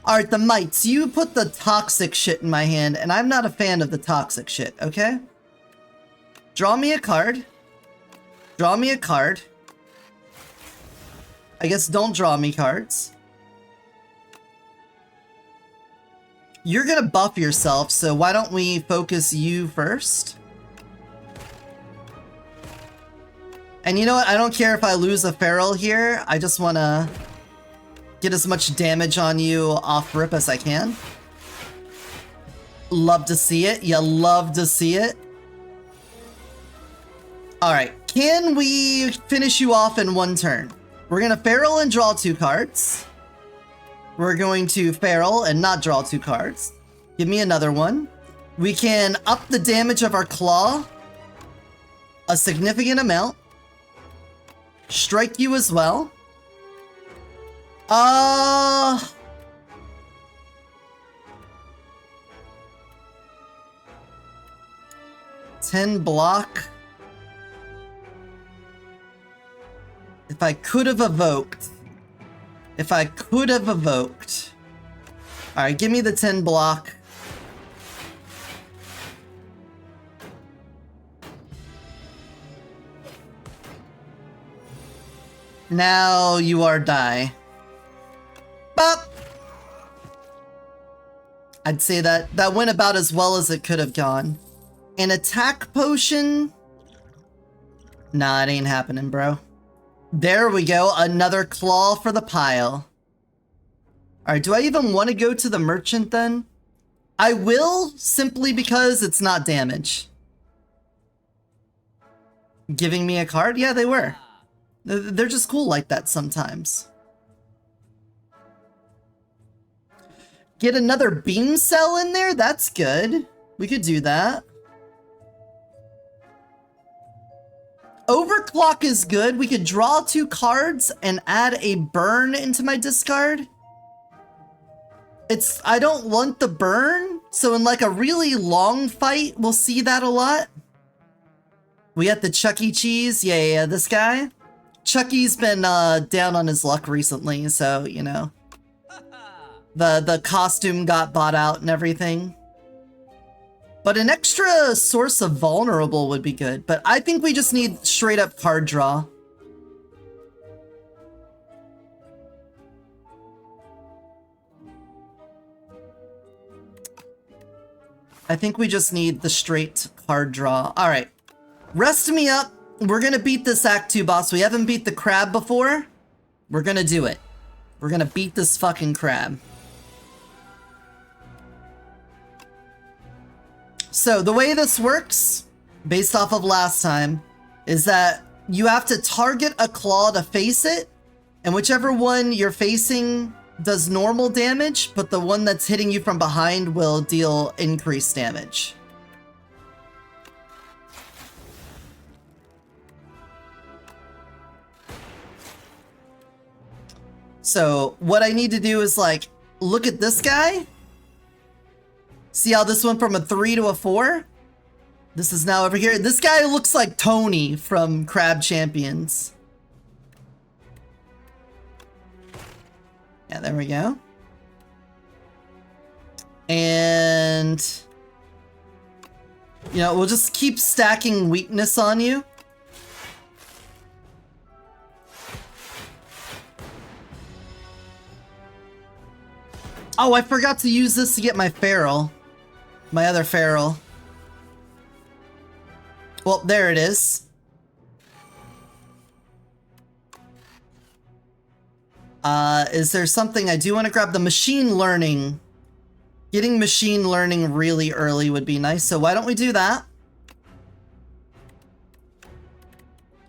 Alright, the mites. You put the toxic shit in my hand, and I'm not a fan of the toxic shit, okay? Draw me a card. Draw me a card. I guess don't draw me cards. You're gonna buff yourself, so why don't we focus you first? And you know what? I don't care if I lose a feral here. I just want to get as much damage on you off rip as I can. Love to see it. You love to see it. Alright, can we finish you off in one turn? We're gonna feral and draw 2 cards. We're going to feral and not draw 2 cards. Give me another one. We can up the damage of our claw a significant amount. Strike you as well. 10 block. If I could have evoked. Alright, give me the 10 block. Now you are die. Bop! I'd say that went about as well as it could have gone. An attack potion? Nah, it ain't happening, bro. There we go, another claw for the pile. Alright, do I even want to go to the merchant then? I will, simply because it's not damage. Giving me a card? Yeah, they were. They're just cool like that sometimes. Get another beam cell in there? That's good. We could do that. Overclock is good. We could draw 2 cards and add a burn into my discard. I don't want the burn, so in like a really long fight, we'll see that a lot. We got the Chuck E. Cheese. Yeah, this guy. Chucky's been down on his luck recently, so, you know. The costume got bought out and everything. But an extra source of vulnerable would be good. But I think we just need straight up card draw. I think we just need the straight card draw. Alright. Rest me up. We're gonna beat this Act 2 boss. We haven't beat the crab before. We're gonna do it. We're gonna beat this fucking crab. So the way this works, based off of last time, is that you have to target a claw to face it, and whichever one you're facing does normal damage, but the one that's hitting you from behind will deal increased damage. So what I need to do is like, look at this guy. See how this went from a 3 to a 4? This is now over here. This guy looks like Tony from Crab Champions. Yeah, there we go. And, you know, we'll just keep stacking weakness on you. Oh, I forgot to use this to get my feral. My other feral. Well, there it is. Is there something I do want to grab? The machine learning. Getting machine learning really early would be nice, so why don't we do that?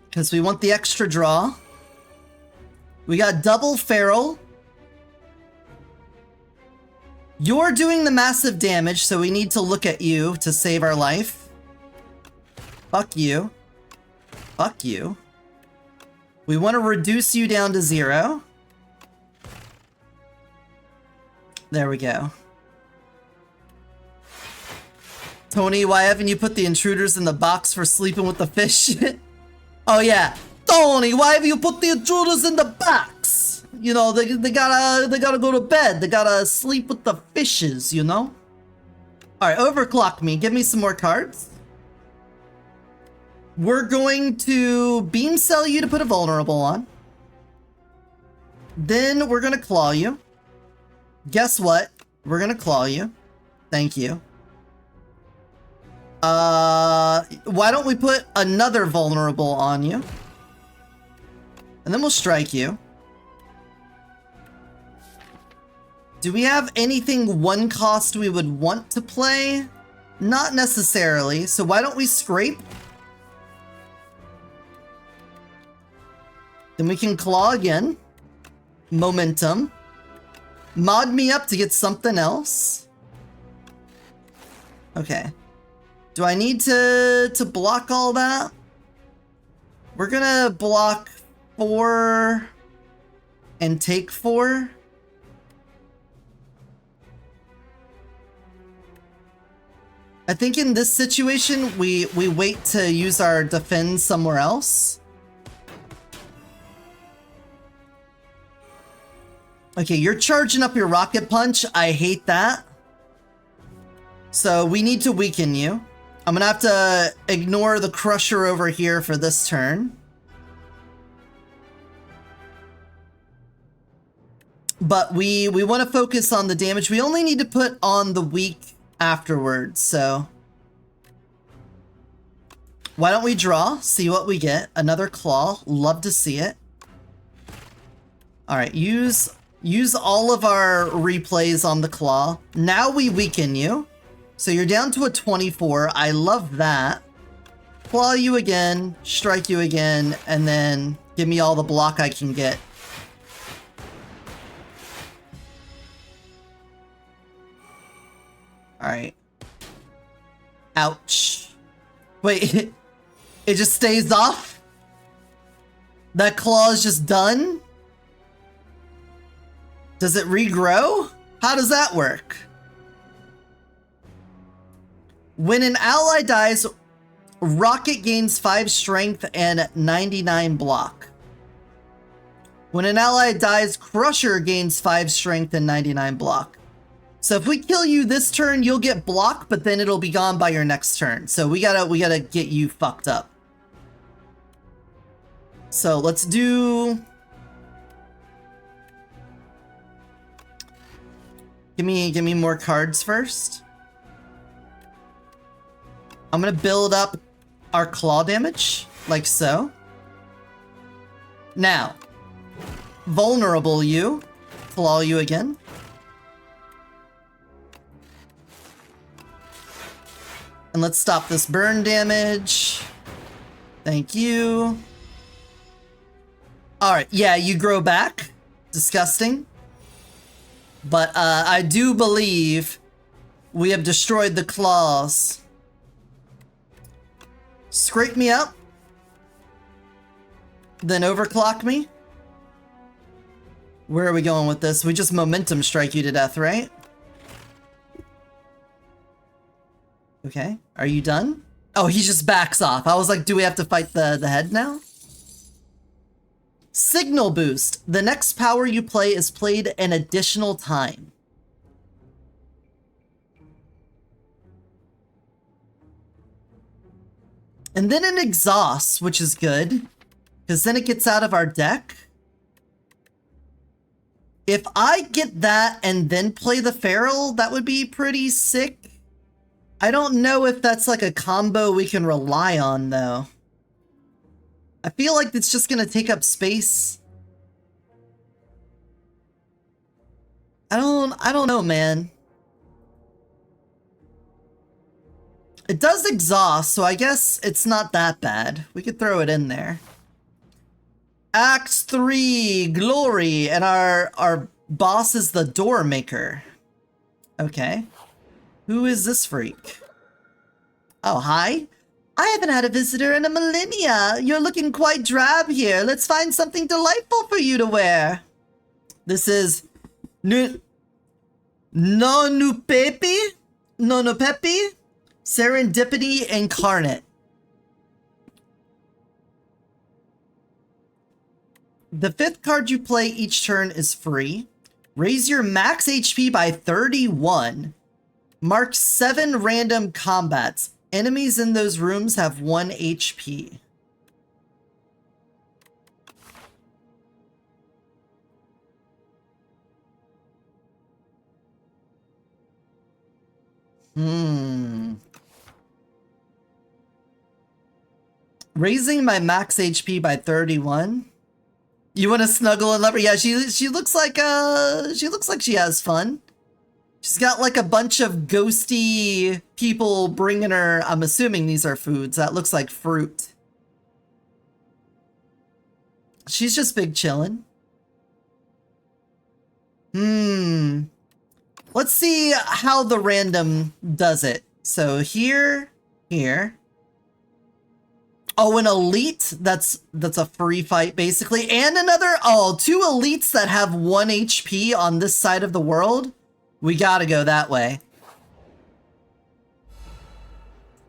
Because we want the extra draw. We got double feral. You're doing the massive damage, so we need to look at you to save our life. Fuck you. Fuck you. We want to reduce you down to 0. There we go. Tony, why haven't you put the intruders in the box for sleeping with the fish? Oh yeah. Tony, why have you put the intruders in the box? You know, they gotta go to bed. They gotta sleep with the fishes, you know? Alright, overclock me. Give me some more cards. We're going to beam cell you to put a vulnerable on. Then we're gonna claw you. Guess what? We're gonna claw you. Thank you. Why don't we put another vulnerable on you? And then we'll strike you. Do we have anything one cost we would want to play? Not necessarily, so why don't we scrape? Then we can claw again. Momentum. Mod me up to get something else. Okay. Do I need to block all that? We're gonna block 4 and take 4. I think in this situation, we wait to use our defend somewhere else. Okay, you're charging up your rocket punch. I hate that. So we need to weaken you. I'm gonna have to ignore the crusher over here for this turn. But we want to focus on the damage. We only need to put on the weak afterwards, so why don't we draw, see what we get. Another claw, love to see it. All right, use all of our replays on the claw. Now we weaken you, so you're down to a 24. I love that. Claw you again, strike you again, and then give me all the block I can get. Alright. Ouch. Wait, it just stays off? That claw is just done? Does it regrow? How does that work? When an ally dies, Rocket gains 5 strength and 99 block. When an ally dies, Crusher gains 5 strength and 99 block. So if we kill you this turn, you'll get block, but then it'll be gone by your next turn. So we gotta get you fucked up. So let's do... Give me more cards first. I'm gonna build up our claw damage, like so. Now, vulnerable you, claw you again. And let's stop this burn damage. Thank you. Alright, yeah, you grow back. Disgusting. But I do believe we have destroyed the claws. Scrape me up. Then overclock me. Where are we going with this? We just momentum strike you to death, right? Okay, are you done? Oh, he just backs off. I was like, do we have to fight the head now? Signal boost. The next power you play is played an additional time. And then an exhaust, which is good, because then it gets out of our deck. If I get that and then play the feral, that would be pretty sick. I don't know if that's like a combo we can rely on, though. I feel like it's just gonna take up space. I don't know, man. It does exhaust, so I guess it's not that bad. We could throw it in there. Act 3, Glory, and our boss is the Door Maker. Okay. Who is this freak? Oh, hi. I haven't had a visitor in a millennia. You're looking quite drab here. Let's find something delightful for you to wear. This is Nonupepi? Nonupepi? Serendipity Incarnate. The 5th card you play each turn is free. Raise your max HP by 31. Mark 7 random combats. Enemies in those rooms have 1 HP. Raising my max HP by 31? You want to snuggle and love her? Yeah, she looks like she has fun. She's got like a bunch of ghosty people bringing her. I'm assuming these are foods. That looks like fruit. She's just big chillin'. Let's see how the random does it. So here. Oh, an elite, that's a free fight basically. And another, two elites that have 1 HP on this side of the world. We gotta go that way.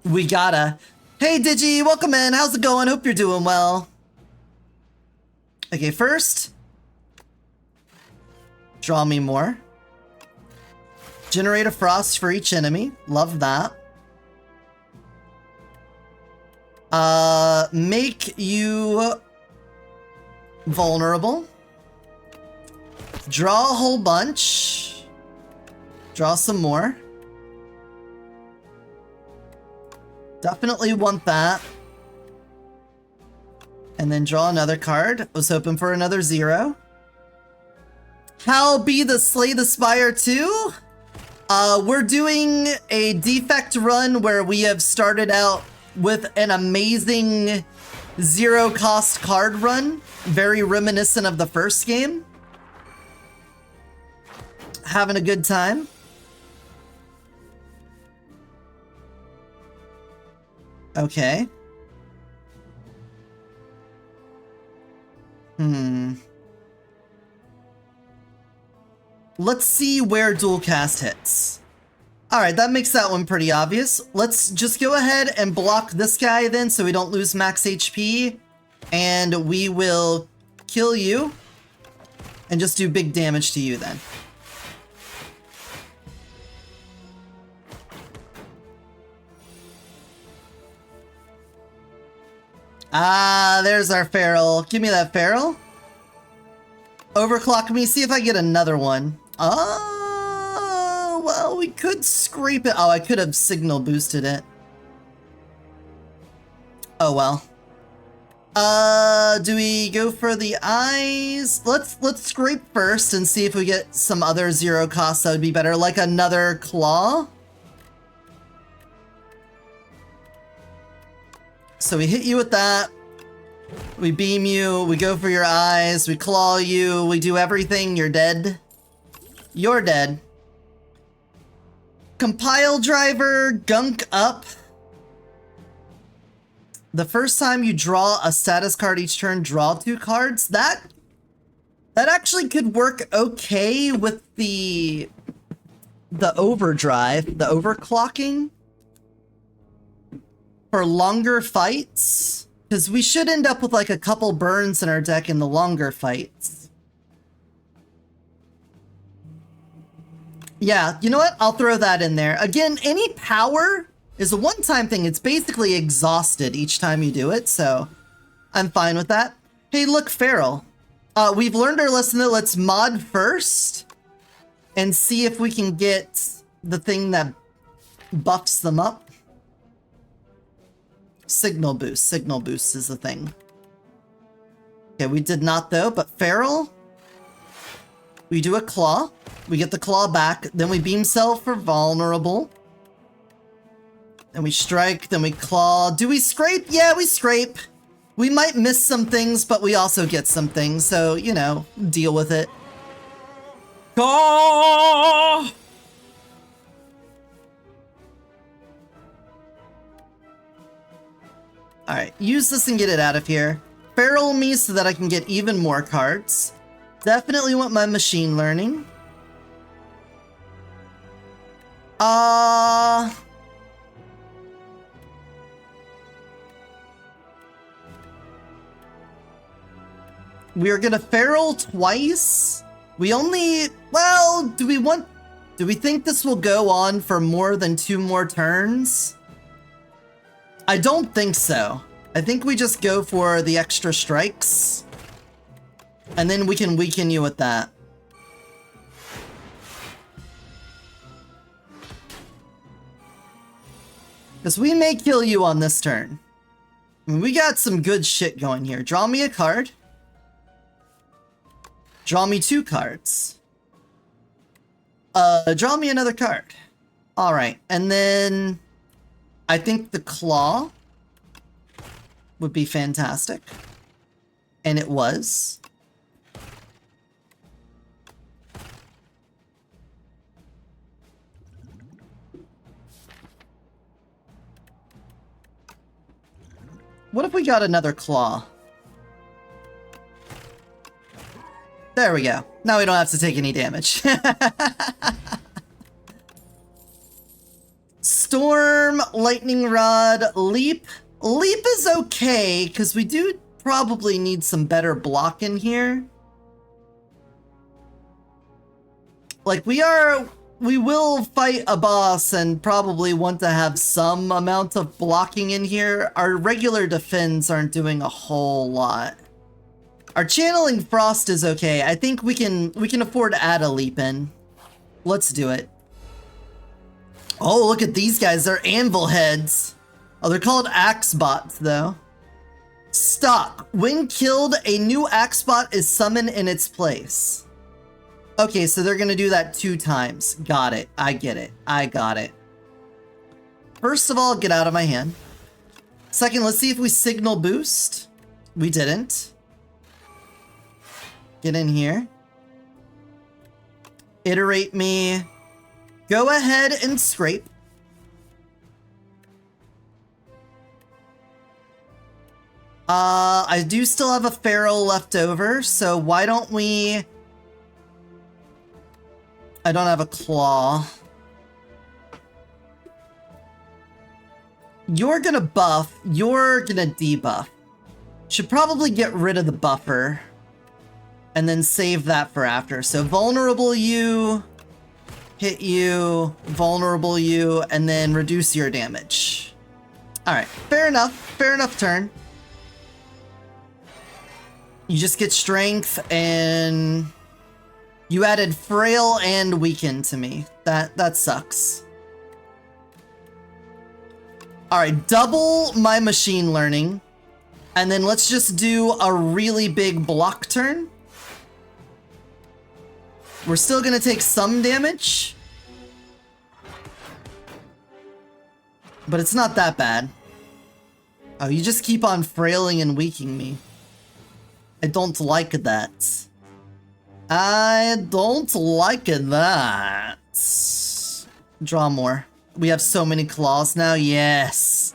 We gotta. Hey Digi, welcome in. How's it going? Hope you're doing well. Okay, first, draw me more. Generate a frost for each enemy. Love that. Make you vulnerable. Draw a whole bunch. Draw some more. Definitely want that. And then draw another card. I was hoping for another 0. How be the Slay the Spire 2? We're doing a defect run where we have started out with an amazing 0-cost card run. Very reminiscent of the first game. Having a good time. Okay. Let's see where dual cast hits. Alright, that makes that one pretty obvious. Let's just go ahead and block this guy then so we don't lose max HP. And we will kill you. And just do big damage to you then. Ah, there's our feral. Give me that feral. Overclock me, see if I get another one. Oh, well, we could scrape it. Oh, I could have signal boosted it. Oh, well. Do we go for the eyes? Let's scrape first and see if we get some other 0 costs that would be better, like another claw. So we hit you with that. We beam you, we go for your eyes, we claw you, we do everything, you're dead. You're dead. Compile driver, gunk up. The first time you draw a status card each turn, draw 2 cards. That actually could work okay with the overdrive, the overclocking. For longer fights. Because we should end up with like a couple burns in our deck in the longer fights. Yeah, you know what? I'll throw that in there. Again, any power is a one-time thing. It's basically exhausted each time you do it, so I'm fine with that. Hey, look, feral. We've learned our lesson though. Let's mod first and see if we can get the thing that buffs them up. Signal boost is the thing. Okay, we did not though, but feral. We do a claw. We get the claw back. Then we beam cell for vulnerable. Then we strike, then we claw. Do we scrape? Yeah, we scrape. We might miss some things, but we also get some things, so, you know, deal with it. Caw! Alright, use this and get it out of here. Feral me so that I can get even more cards. Definitely want my machine learning. We are gonna feral twice. We only, well, do we think this will go on for more than 2 more turns? I don't think so. I think we just go for the extra strikes. And then we can weaken you with that. Because we may kill you on this turn. I mean, we got some good shit going here. Draw me a card. Draw me 2 cards. Draw me another card. Alright, and then I think the claw would be fantastic. And it was. What if we got another claw? There we go. Now we don't have to take any damage. Storm, Lightning Rod, Leap. Leap is okay, because we do probably need some better block in here. Like, we will fight a boss and probably want to have some amount of blocking in here. Our regular defense aren't doing a whole lot. Our Channeling Frost is okay. I think we can afford to add a leap in. Let's do it. Oh, look at these guys. They're anvil heads. Oh, they're called axe bots, though. Stock. When killed, a new axe bot is summoned in its place. Okay, so they're gonna do that 2 times. Got it. I get it. I got it. First of all, get out of my hand. Second, let's see if we signal boost. We didn't. Get in here. Iterate me. Go ahead and scrape. I do still have a feral left over, so why don't we... I don't have a claw. You're gonna buff, you're gonna debuff. Should probably get rid of the buffer. And then save that for after. So vulnerable you, hit you, vulnerable you, and then reduce your damage. Alright, fair enough turn. You just get strength, and you added frail and weaken to me. That sucks. Alright, double my machine learning, and then let's just do a really big block turn. We're still gonna take some damage, but it's not that bad. Oh, you just keep on frailing and weakening me. I don't like that. I don't like that. Draw more. We have so many claws now. Yes.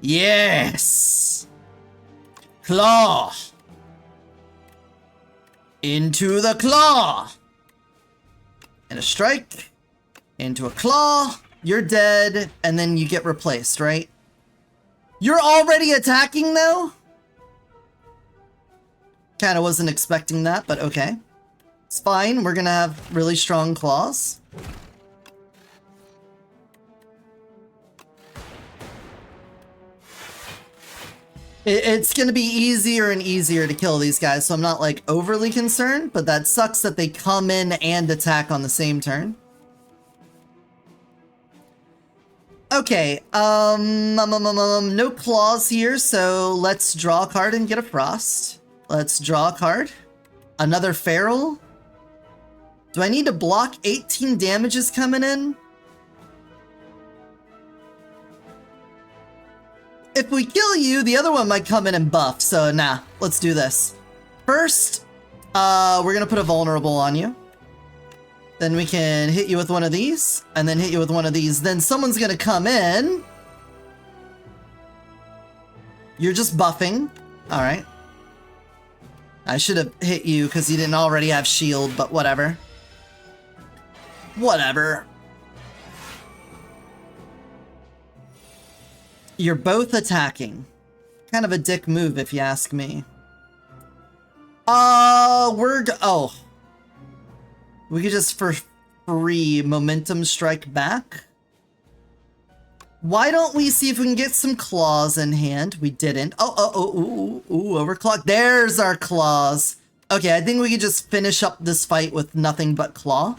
Yes. Claw. Into the claw. And a strike. Into a claw. You're dead. And then you get replaced, right? You're already attacking though? Kinda wasn't expecting that, but okay. It's fine, we're gonna have really strong claws. It's gonna be easier and easier to kill these guys, so I'm not like overly concerned, but that sucks that they come in and attack on the same turn. Okay, no claws here, so let's draw a card and get a frost. Let's draw a card. Another feral. Do I need to block 18 damages coming in? If we kill you, the other one might come in and buff, so nah, let's do this. First, we're gonna put a vulnerable on you. Then we can hit you with one of these, and then hit you with one of these. Then someone's gonna come in. You're just buffing. Alright. I should have hit you because you didn't already have shield, but whatever. Whatever. You're both attacking. Kind of a dick move if you ask me. Oh. We could just for free momentum strike back. Why don't we see if we can get some claws in hand? We didn't. Ooh, overclocked. There's our claws. Okay, I think we could just finish up this fight with nothing but claw.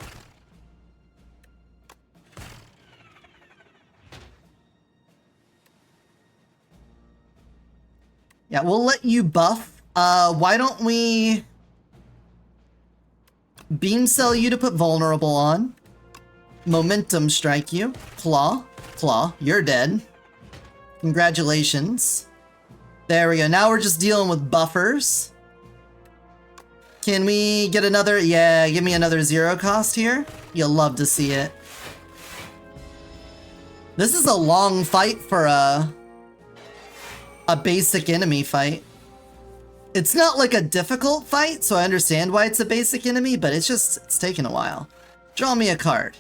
Yeah, we'll let you buff. Why don't we... Beam Cell you to put vulnerable on. Momentum strike you. Claw. Claw. You're dead. Congratulations. There we go. Now we're just dealing with buffers. Can we get another? Yeah, give me another 0 cost here. You'll love to see it. This is a long fight for a basic enemy fight. It's not like a difficult fight, so I understand why it's a basic enemy, but it's taking a while. Draw me a card.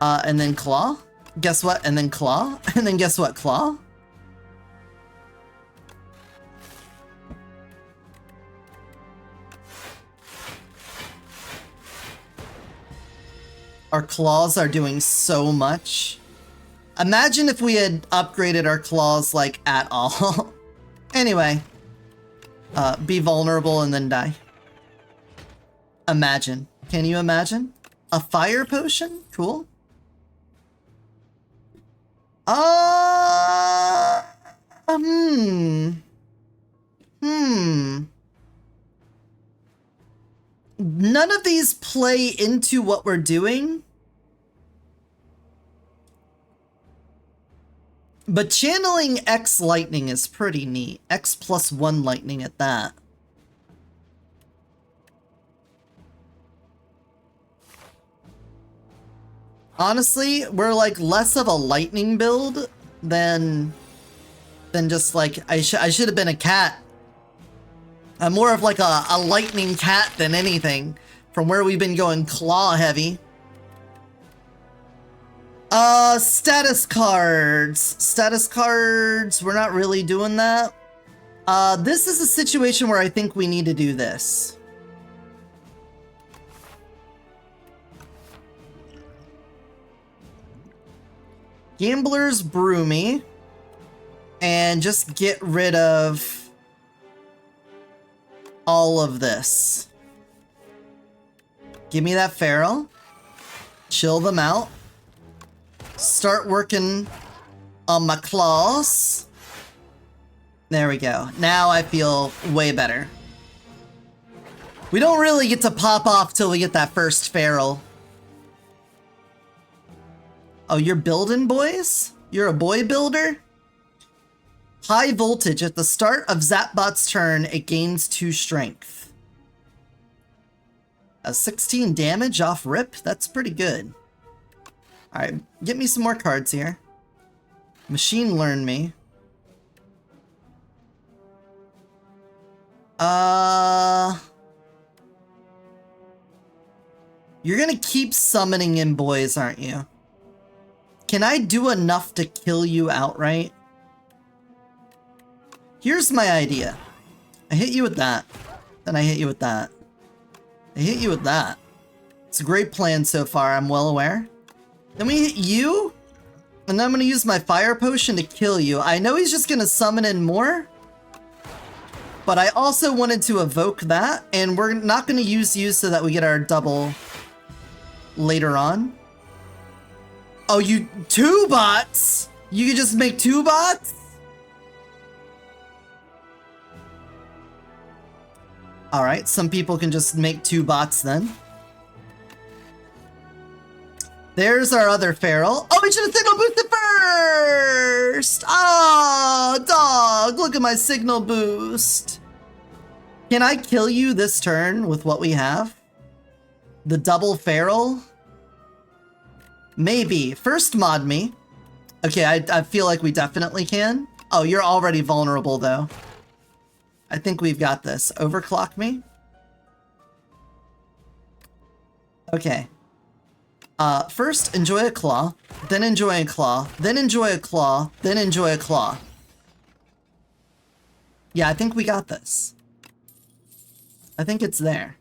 And then claw. Guess what? And then claw. And then guess what? Claw. Our claws are doing so much. Imagine if we had upgraded our claws, like, at all. Anyway. Be vulnerable and then die. Imagine. Can you imagine? A fire potion? Cool. None of these play into what we're doing. But channeling X lightning is pretty neat. X plus 1 lightning at that. Honestly, we're like less of a lightning build than just like, I should have been a cat. I'm more of like a lightning cat than anything, from where we've been going claw heavy. Status cards. Status cards, we're not really doing that. This is a situation where I think we need to do this. Gambler's Broomy. And just get rid of all of this. Give me that feral. Chill them out. Start working on my claws. There we go. Now I feel way better. We don't really get to pop off till we get that first feral. Oh, you're building, boys? You're a boy builder? High voltage. At the start of Zapbot's turn, it gains 2 strength. 16 damage off rip? That's pretty good. Alright, get me some more cards here. Machine learn me. You're gonna keep summoning in boys, aren't you? Can I do enough to kill you outright? Here's my idea. I hit you with that. Then I hit you with that. I hit you with that. It's a great plan so far, I'm well aware. Then we hit you, and then I'm gonna use my fire potion to kill you. I know he's just gonna summon in more, but I also wanted to evoke that, and we're not gonna use you so that we get our double later on. Oh, you 2 bots? You could just make 2 bots? Alright, some people can just make 2 bots then. There's our other feral. Oh, we should have signal boosted first! Oh, dog, look at my signal boost. Can I kill you this turn with what we have? The double feral? Maybe. First mod me. Okay, I feel like we definitely can. Oh, you're already vulnerable though. I think we've got this. Overclock me. Okay. First, enjoy a claw, then enjoy a claw, then enjoy a claw, then enjoy a claw. Yeah, I think we got this. I think it's there.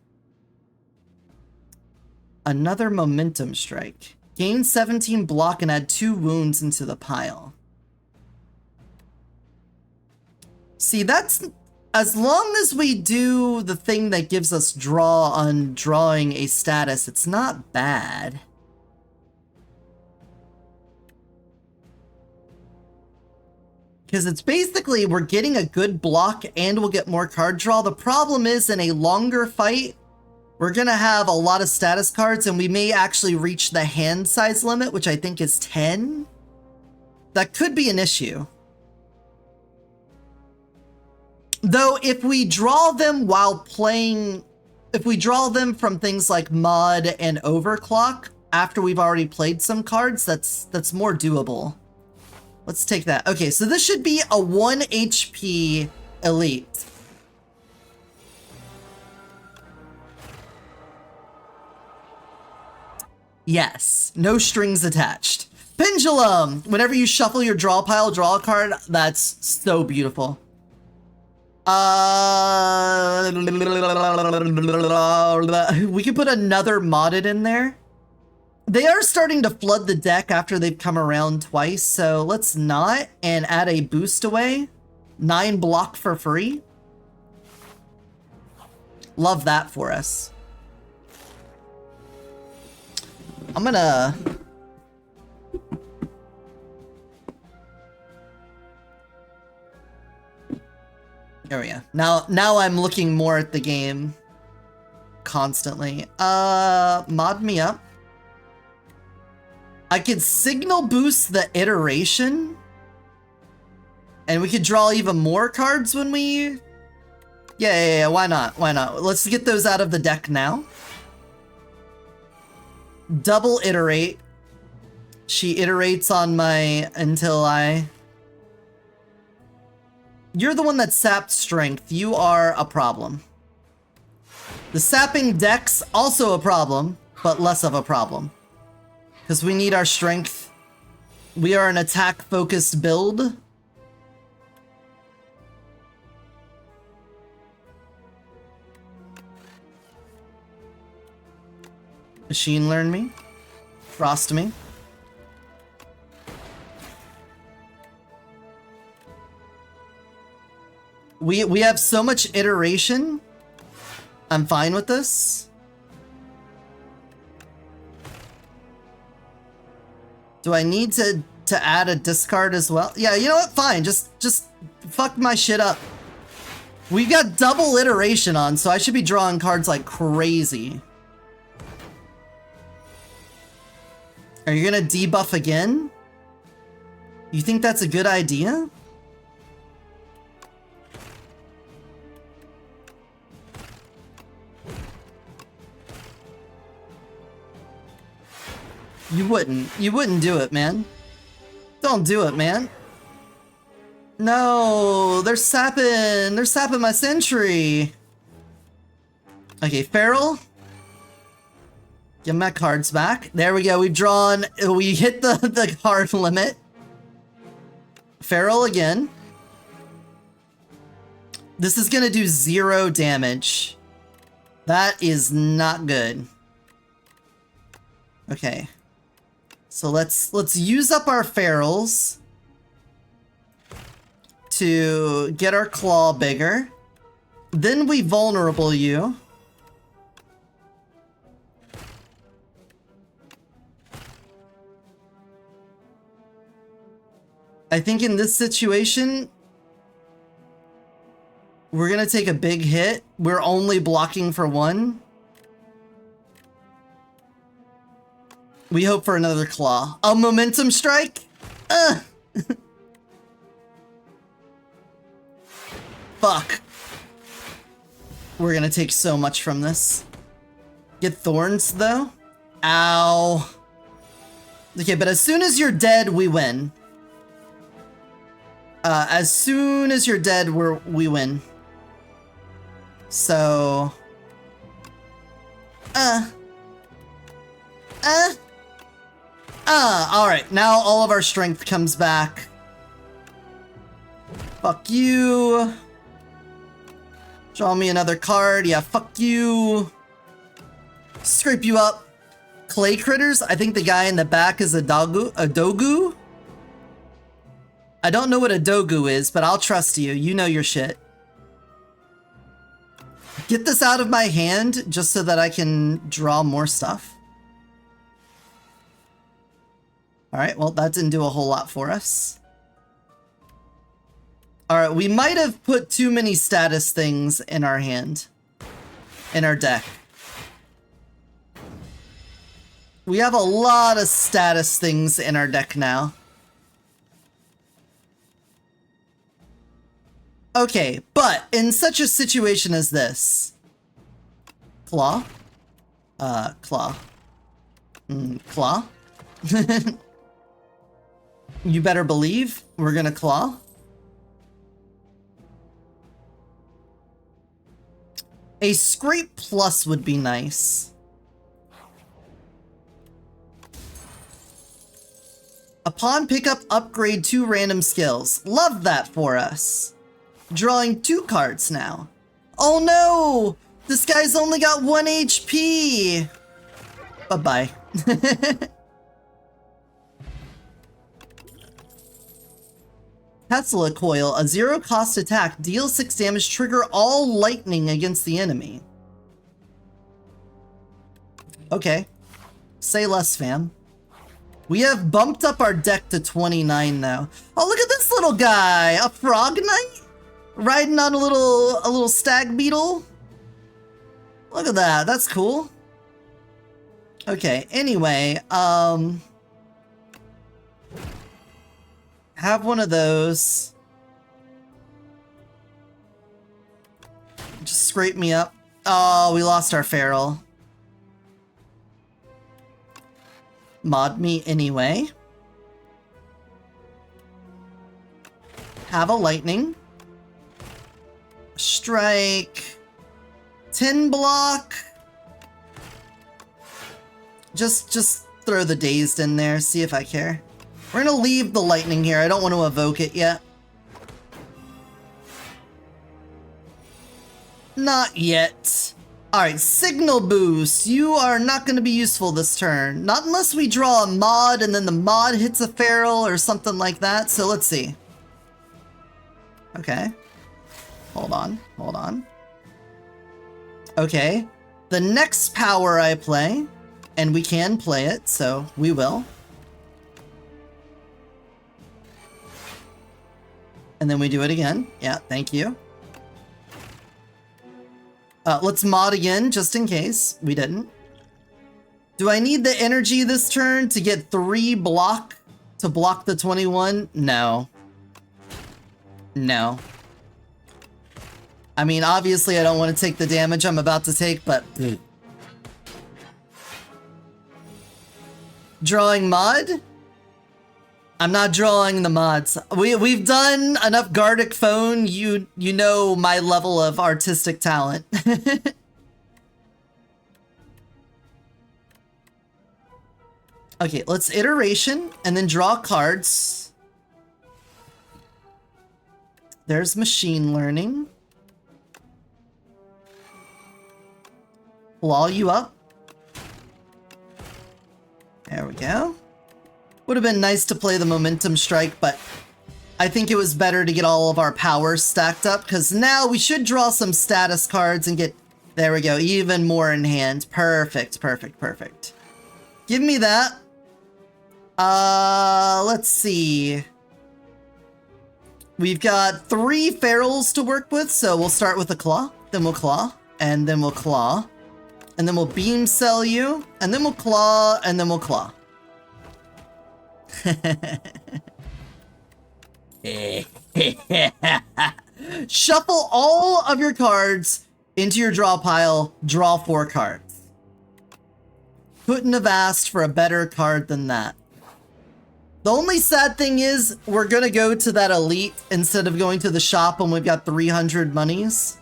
Another momentum strike. Gain 17 block and add 2 wounds into the pile. See, that's... As long as we do the thing that gives us draw on drawing a status, it's not bad. Because it's basically, we're getting a good block and we'll get more card draw. The problem is, in a longer fight, we're going to have a lot of status cards, and we may actually reach the hand size limit, which I think is 10. That could be an issue. Though, if we draw them while playing... If we draw them from things like Mod and Overclock, after we've already played some cards, that's more doable. Let's take that. Okay, so this should be a 1 HP elite. Yes, no strings attached. Pendulum! Whenever you shuffle your draw pile, draw a card. That's so beautiful. We could put another modded in there. They are starting to flood the deck after they've come around twice, so let's not, and add a boost away. 9 block for free. Love that for us. I'm gonna... There we go. Now I'm looking more at the game constantly. Mod me up. I could signal boost the iteration. And we could draw even more cards when we... Yeah, why not? Why not? Let's get those out of the deck now. Double iterate. She iterates on my... until I... You're the one that sapped strength. You are a problem. The sapping deck's also a problem, but less of a problem. Because we need our strength. We are an attack-focused build. Machine learn me. Frost me. We have so much iteration. I'm fine with this. Do I need to add a discard as well? Yeah, you know what? Fine. Just fuck my shit up. We've got double iteration on, so I should be drawing cards like crazy. Are you gonna debuff again? You think that's a good idea? You wouldn't do it, man. Don't do it, man. No, they're sapping my sentry. Okay, Feral. Give my cards back. There we go, we hit the card limit. Feral again. This is gonna do 0 damage. That is not good. Okay. So let's use up our ferals to get our claw bigger. Then we vulnerable you. I think in this situation, we're gonna take a big hit. We're only blocking for 1. We hope for another claw. A momentum strike? Fuck. We're gonna take so much from this. Get thorns, though? Ow. Okay, but as soon as you're dead, we win. As soon as you're dead, we win. So... alright, now all of our strength comes back. Fuck you. Draw me another card. Yeah, fuck you. Scrape you up. Clay critters? I think the guy in the back is a dogu? I don't know what a dogu is, but I'll trust you. You know your shit. Get this out of my hand just so that I can draw more stuff. Alright, well, that didn't do a whole lot for us. Alright, we might have put too many status things in our hand. In our deck. We have a lot of status things in our deck now. Okay, but in such a situation as this... Claw? Claw. Claw? You better believe we're gonna claw. A scrape plus would be nice. Upon pickup, upgrade 2 random skills. Love that for us. Drawing 2 cards now. Oh no! This guy's only got 1 HP! Bye-bye. Tesla Coil, a 0-cost attack, deals 6 damage, trigger all lightning against the enemy. Okay. Say less, fam. We have bumped up our deck to 29 now. Oh, look at this little guy! A frog knight? Riding on a little stag beetle? Look at that, that's cool. Okay, anyway, have one of those. Just scrape me up. Oh, we lost our feral. Mod me anyway. Have a lightning. Strike. 10 block. Just throw the dazed in there, see if I care. We're gonna leave the lightning here. I don't want to evoke it yet. Not yet. Alright, Signal Boost. You are not going to be useful this turn. Not unless we draw a mod and then the mod hits a feral or something like that. So let's see. Okay. Hold on. Hold on. Okay. The next power I play, and we can play it, so we will. And then we do it again. Yeah, thank you. Let's mod again, just in case we didn't. Do I need the energy this turn to get 3 block to block the 21? No. No. I mean, obviously I don't want to take the damage I'm about to take, but... Drawing mod? I'm not drawing the mods. We've done enough Gardic Phone, you know my level of artistic talent. Okay, let's iteration and then draw cards. There's machine learning. Claw you up. There we go. Would have been nice to play the Momentum Strike, but I think it was better to get all of our powers stacked up, because now we should draw some status cards and get, there we go, even more in hand. Perfect, perfect, perfect. Give me that. Let's see. We've got 3 ferals to work with, so we'll start with a claw, then we'll claw, and then we'll claw, and then we'll beam cell you, and then we'll claw, and then we'll claw. Shuffle all of your cards into your draw pile, draw 4 cards. Couldn't have asked for a better card than that. The only sad thing is, we're gonna go to that elite instead of going to the shop when we've got 300 monies.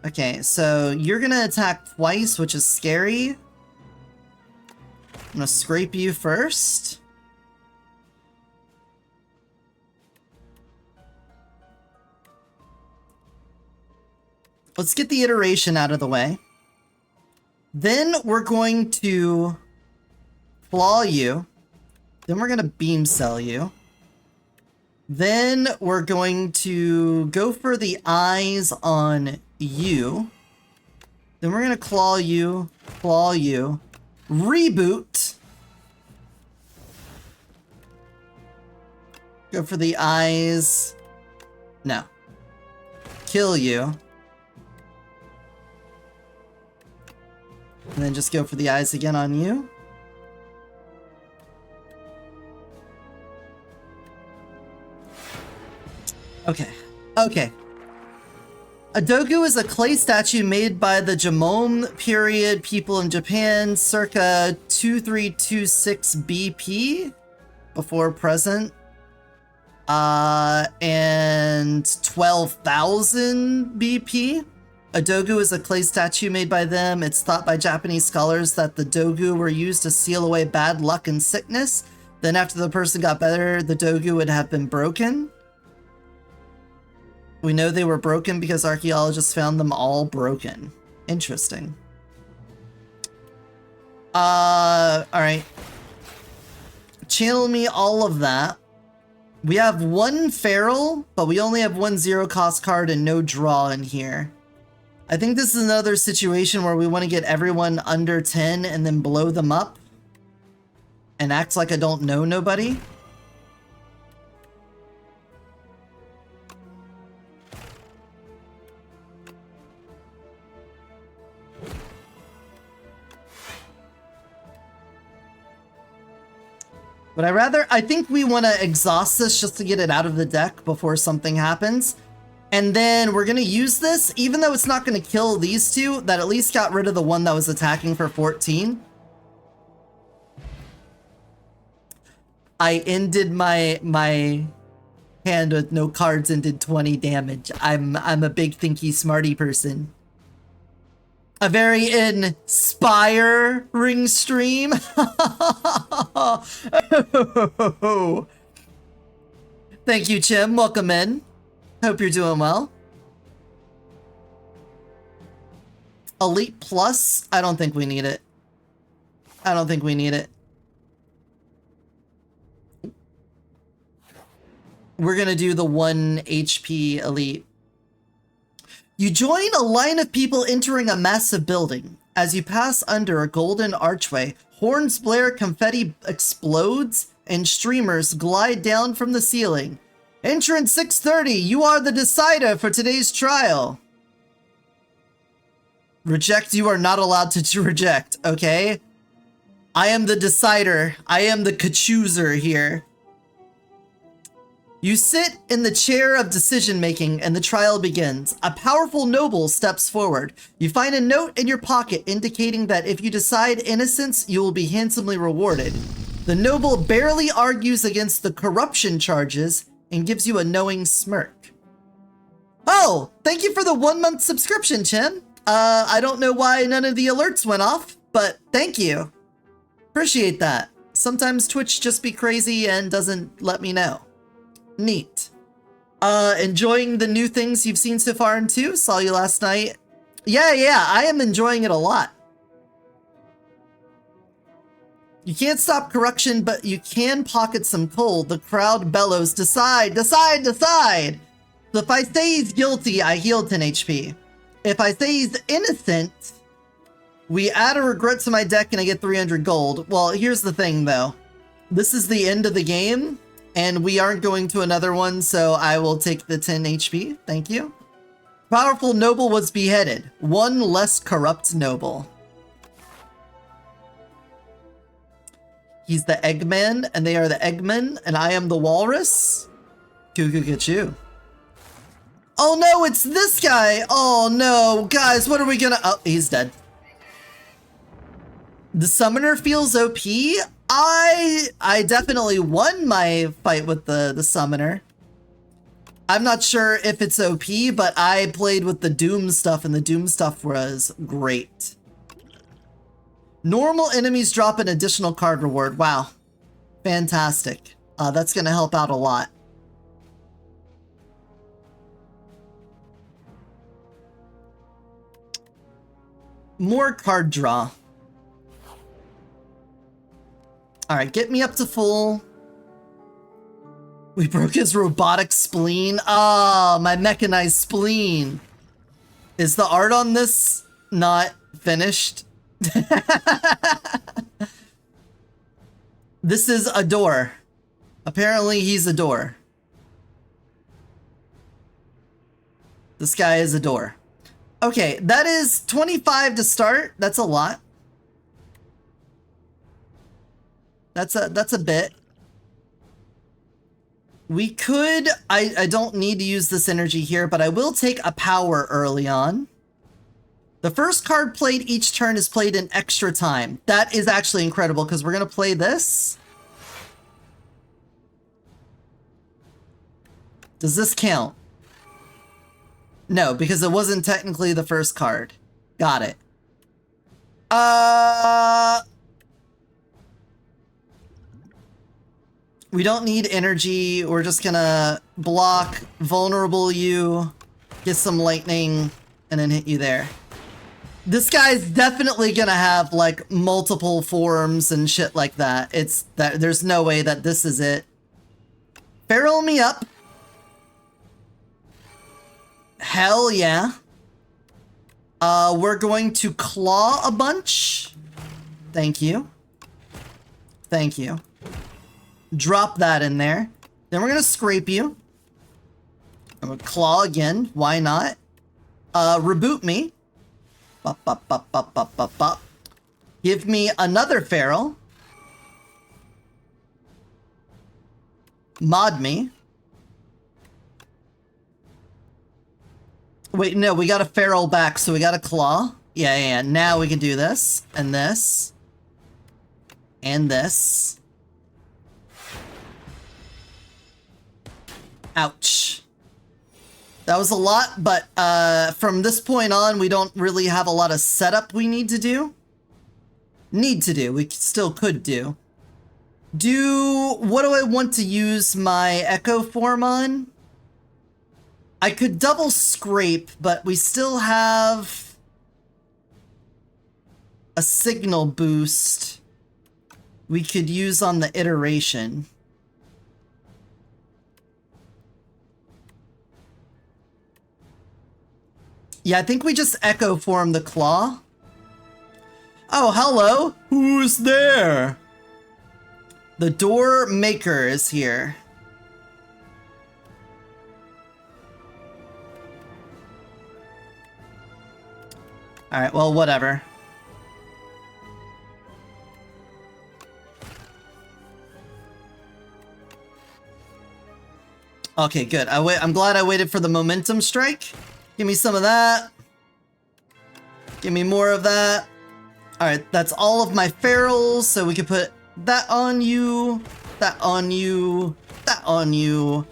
Okay, so you're gonna attack twice, which is scary. I'm gonna scrape you first. Let's get the iteration out of the way. Then we're going to claw you. Then we're gonna beam cell you. Then we're going to go for the eyes on you. Then we're gonna claw you, reboot, Go for the eyes. No. Kill you. And then just go for the eyes again on you. Okay. Okay. A dogu is a clay statue made by the Jomon period people in Japan circa 2326 BP before present. And 12,000 BP. A dogu is a clay statue made by them. It's thought by Japanese scholars that the dogu were used to seal away bad luck and sickness. Then after the person got better, the dogu would have been broken. We know they were broken because archaeologists found them all broken. Interesting. Alright. Channel me all of that. We have one feral, but we only have one zero cost card and no draw in here. I think this is another situation where we want to get everyone under 10 and then blow them up. And act like I don't know nobody. But I think we want to exhaust this just to get it out of the deck before something happens. And then we're going to use this, even though it's not going to kill these two, that at least got rid of the one that was attacking for 14. I ended my hand with no cards and did 20 damage. I'm a big thinky smarty person. A very inspiring stream. Thank you, Chim. Welcome in. Hope you're doing well. Elite Plus? I don't think we need it. I don't think we need it. We're gonna do the 1 HP Elite. You join a line of people entering a massive building. As you pass under a golden archway, horns blare, confetti explodes, and streamers glide down from the ceiling. Entrance 630, you are the decider for today's trial. Reject, you are not allowed to reject, okay? I am the decider. I am the chooser here. You sit in the chair of decision-making and the trial begins. A powerful noble steps forward. You find a note in your pocket indicating that if you decide innocence, you will be handsomely rewarded. The noble barely argues against the corruption charges and gives you a knowing smirk. Oh, thank you for the 1-month subscription, Chim. I don't know why none of the alerts went off, but thank you. Appreciate that. Sometimes Twitch just be crazy and doesn't let me know. Neat. Enjoying the new things you've seen so far in 2? Saw you last night. Yeah, I am enjoying it a lot. You can't stop corruption, but you can pocket some cold. The crowd bellows, decide, decide, decide! So if I say he's guilty, I heal 10 HP. If I say he's innocent, we add a regret to my deck and I get 300 gold. Well, here's the thing though. This is the end of the game. And we aren't going to another one, so I will take the 10 HP. Thank you. Powerful noble was beheaded. One less corrupt noble. He's the Eggman, and they are the Eggmen, and I am the Walrus. Cuckoo. Oh no, it's this guy! Oh no, guys, what are we gonna— oh, he's dead. The summoner feels OP. I definitely won my fight with the summoner. I'm not sure if it's OP, but I played with the Doom stuff, and the Doom stuff was great. Normal enemies drop an additional card reward. Wow. Fantastic. That's gonna help out a lot. More card draw. Alright, get me up to full. We broke his robotic spleen. Ah, my mechanized spleen. Is the art on this not finished? This is a door. Apparently he's a door. This guy is a door. Okay, that is 25 to start. That's a lot. That's a bit. We could, I don't need to use this energy here, but I will take a power early on. The first card played each turn is played in extra time. That is actually incredible because we're going to play this. Does this count? No, because it wasn't technically the first card. Got it. We don't need energy. We're just gonna block, vulnerable you, get some lightning, and then hit you there. This guy's definitely gonna have, like, multiple forms and shit like that. There's no way that this is it. Feral me up. Hell yeah. We're going to claw a bunch. Thank you. Thank you. Drop that in there. Then we're gonna scrape you. I'm gonna claw again. Why not? Reboot me. Bop, bop, bop, bop, bop, bop, bop. Give me another feral. Mod me. Wait, no, we got a feral back, so we got a claw. Yeah. Now we can do this, and this. And this. Ouch. That was a lot, but from this point on, we don't really have a lot of setup we need to do. We still could do. What do I want to use my Echo form on? I could double scrape, but we still have a signal boost we could use on the iteration. Yeah, I think we just Echo form the claw. Oh, hello. Who's there? The door maker is here. Alright, well, whatever. Okay, good. I'm glad I waited for the momentum strike. Give me some of that. Give me more of that. Alright, that's all of my ferals, so we can put that on you, that on you, that on you.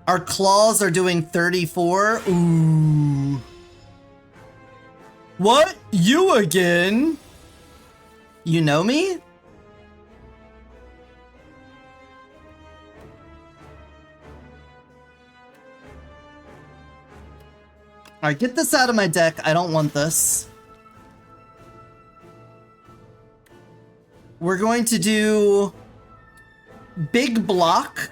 Our claws are doing 34. Ooh. What? You again? You know me? Alright, get this out of my deck. I don't want this. We're going to do big block.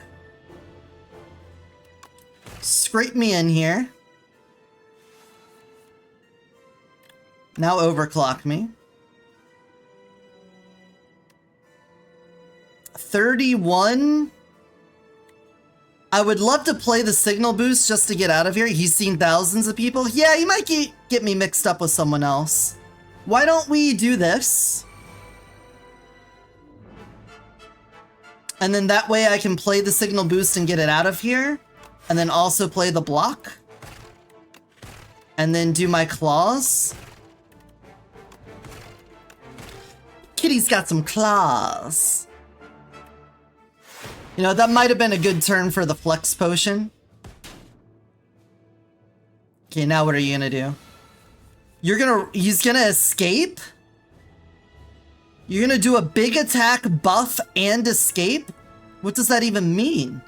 Scrape me in here. Now overclock me. 31. I would love to play the signal boost just to get out of here. He's seen thousands of people. Yeah, he might get me mixed up with someone else. Why don't we do this? And then that way I can play the signal boost and get it out of here. And then also play the block. And then do my claws. Kitty's got some claws. You know, that might have been a good turn for the flex potion. Okay, now what are you gonna do? He's gonna escape? You're gonna do a big attack, buff, and escape? What does that even mean?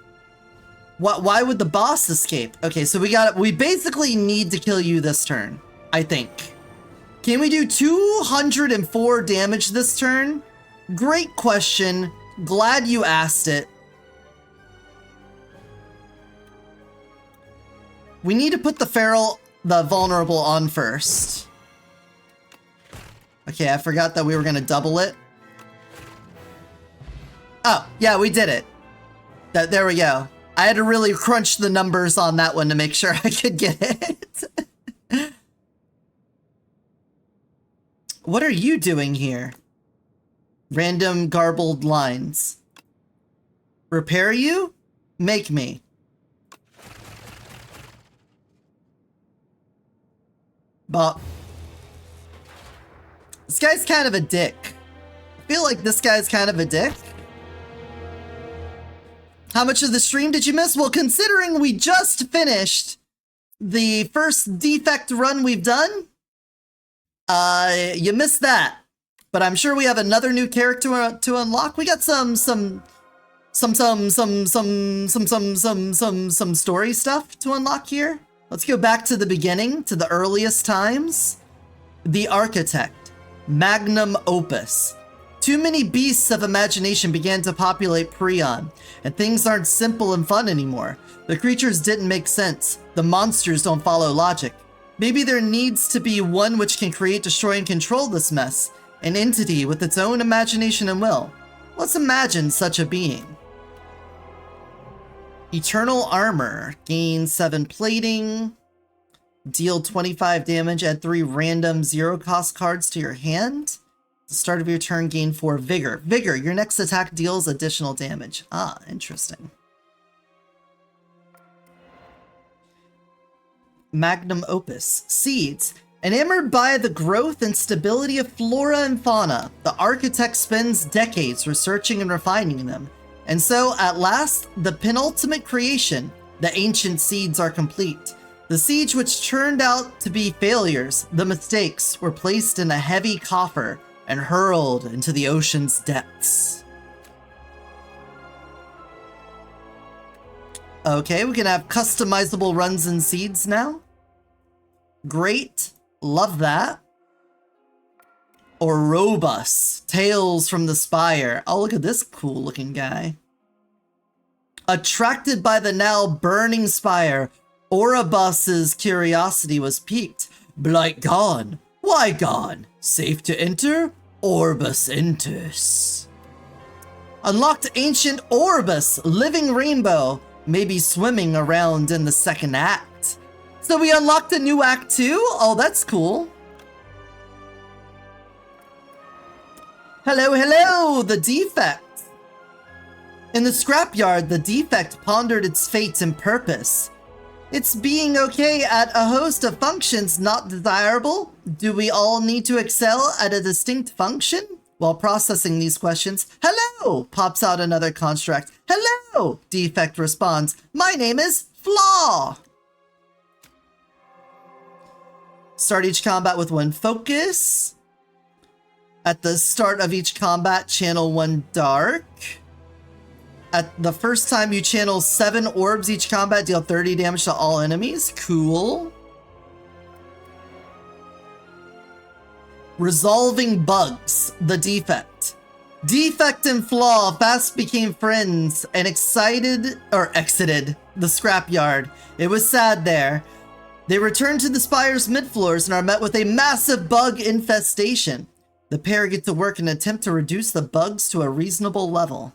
Why would the boss escape? Okay, so we basically need to kill you this turn, I think. Can we do 204 damage this turn? Great question. Glad you asked it. We need to put the vulnerable on first. Okay, I forgot that we were gonna double it. Oh, yeah, we did it. There we go. I had to really crunch the numbers on that one to make sure I could get it. What are you doing here? Random garbled lines. Repair you? Make me. But this guy's kind of a dick. I feel like this guy's kind of a dick. How much of the stream did you miss? Well, considering we just finished the first defect run we've done, you missed that. But I'm sure we have another new character to unlock. We got some story stuff to unlock here. Let's go back to the beginning, to the earliest times. The Architect, Magnum Opus. Too many beasts of imagination began to populate Prion, and things aren't simple and fun anymore. The creatures didn't make sense. The monsters don't follow logic. Maybe there needs to be one which can create, destroy, and control this mess. An entity with its own imagination and will. Let's imagine such a being. Eternal Armor. Gain 7 plating. Deal 25 damage. Add 3 random 0-cost cards to your hand. At the start of your turn, gain 4 Vigor. Vigor, your next attack deals additional damage. Ah, interesting. Magnum Opus. Seeds. Enamored by the growth and stability of flora and fauna, the Architect spends decades researching and refining them. And so, at last, the penultimate creation, the ancient seeds, are complete. The seeds which turned out to be failures, the mistakes, were placed in a heavy coffer and hurled into the ocean's depths. Okay, we can have customizable runs and seeds now. Great. Love that. Orobus, Tales from the Spire. Oh, look at this cool looking guy. Attracted by the now burning spire, Orobus's curiosity was piqued. Blight gone. Why gone? Safe to enter? Orbus enters. Unlocked Ancient Orobus, Living Rainbow, may be swimming around in the second act. So we unlocked a new act too? Oh, that's cool. Hello, hello, the Defect. In the scrapyard, the Defect pondered its fate and purpose. It's being okay at a host of functions not desirable? Do we all need to excel at a distinct function? While processing these questions, hello, pops out another construct. Hello, Defect responds. My name is Flaw. Start each combat with 1 focus. At the start of each combat, channel 1 dark. At the first time you channel 7 orbs each combat, deal 30 damage to all enemies. Cool. Resolving bugs, the Defect. Defect and Flaw fast became friends and exited the scrapyard. It was sad there. They return to the spire's mid-floors and are met with a massive bug infestation. The pair get to work and attempt to reduce the bugs to a reasonable level.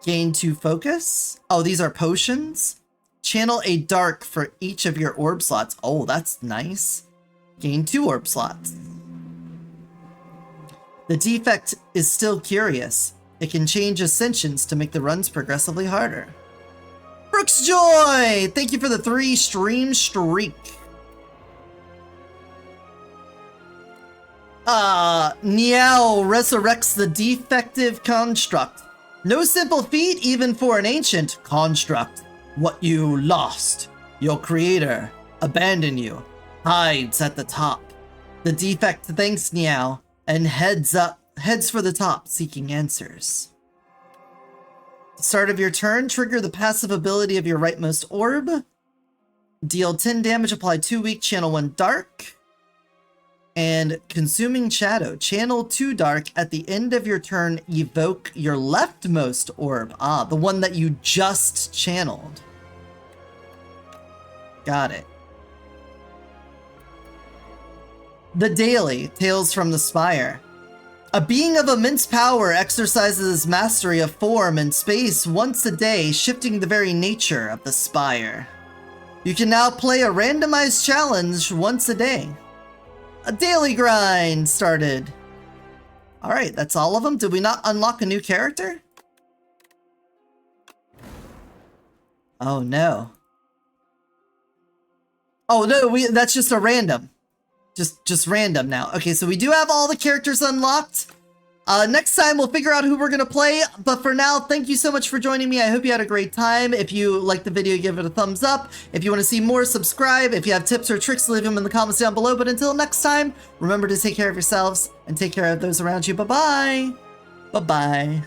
Gain 2 focus. Oh, these are potions. Channel a dark for each of your orb slots. Oh, that's nice. Gain 2 orb slots. The Defect is still curious. It can change ascensions to make the runs progressively harder. Brooks Joy! Thank you for the 3 stream streak. Niao resurrects the defective construct. No simple feat even for an ancient construct. What you lost, your creator, abandoned you, hides at the top. The Defect thanks Niao and heads for the top, seeking answers. Start of your turn, trigger the passive ability of your rightmost orb. Deal 10 damage, apply 2 weak, channel 1 dark. And Consuming Shadow, channel 2 dark. At the end of your turn, evoke your leftmost orb. Ah, the one that you just channeled. Got it. The Daily, Tales from the Spire. A being of immense power exercises mastery of form and space once a day, shifting the very nature of the spire. You can now play a randomized challenge once a day. A daily grind started. Alright, that's all of them. Did we not unlock a new character? Oh no. Oh no, that's just a random. Just random now. Okay, so we do have all the characters unlocked. Next time we'll figure out who we're gonna play, but for now, thank you so much for joining me. I hope you had a great time. If you liked the video, give it a thumbs up. If you want to see more, subscribe. If you have tips or tricks, leave them in the comments down below. But until next time, remember to take care of yourselves and take care of those around you. Bye-bye. Bye-bye.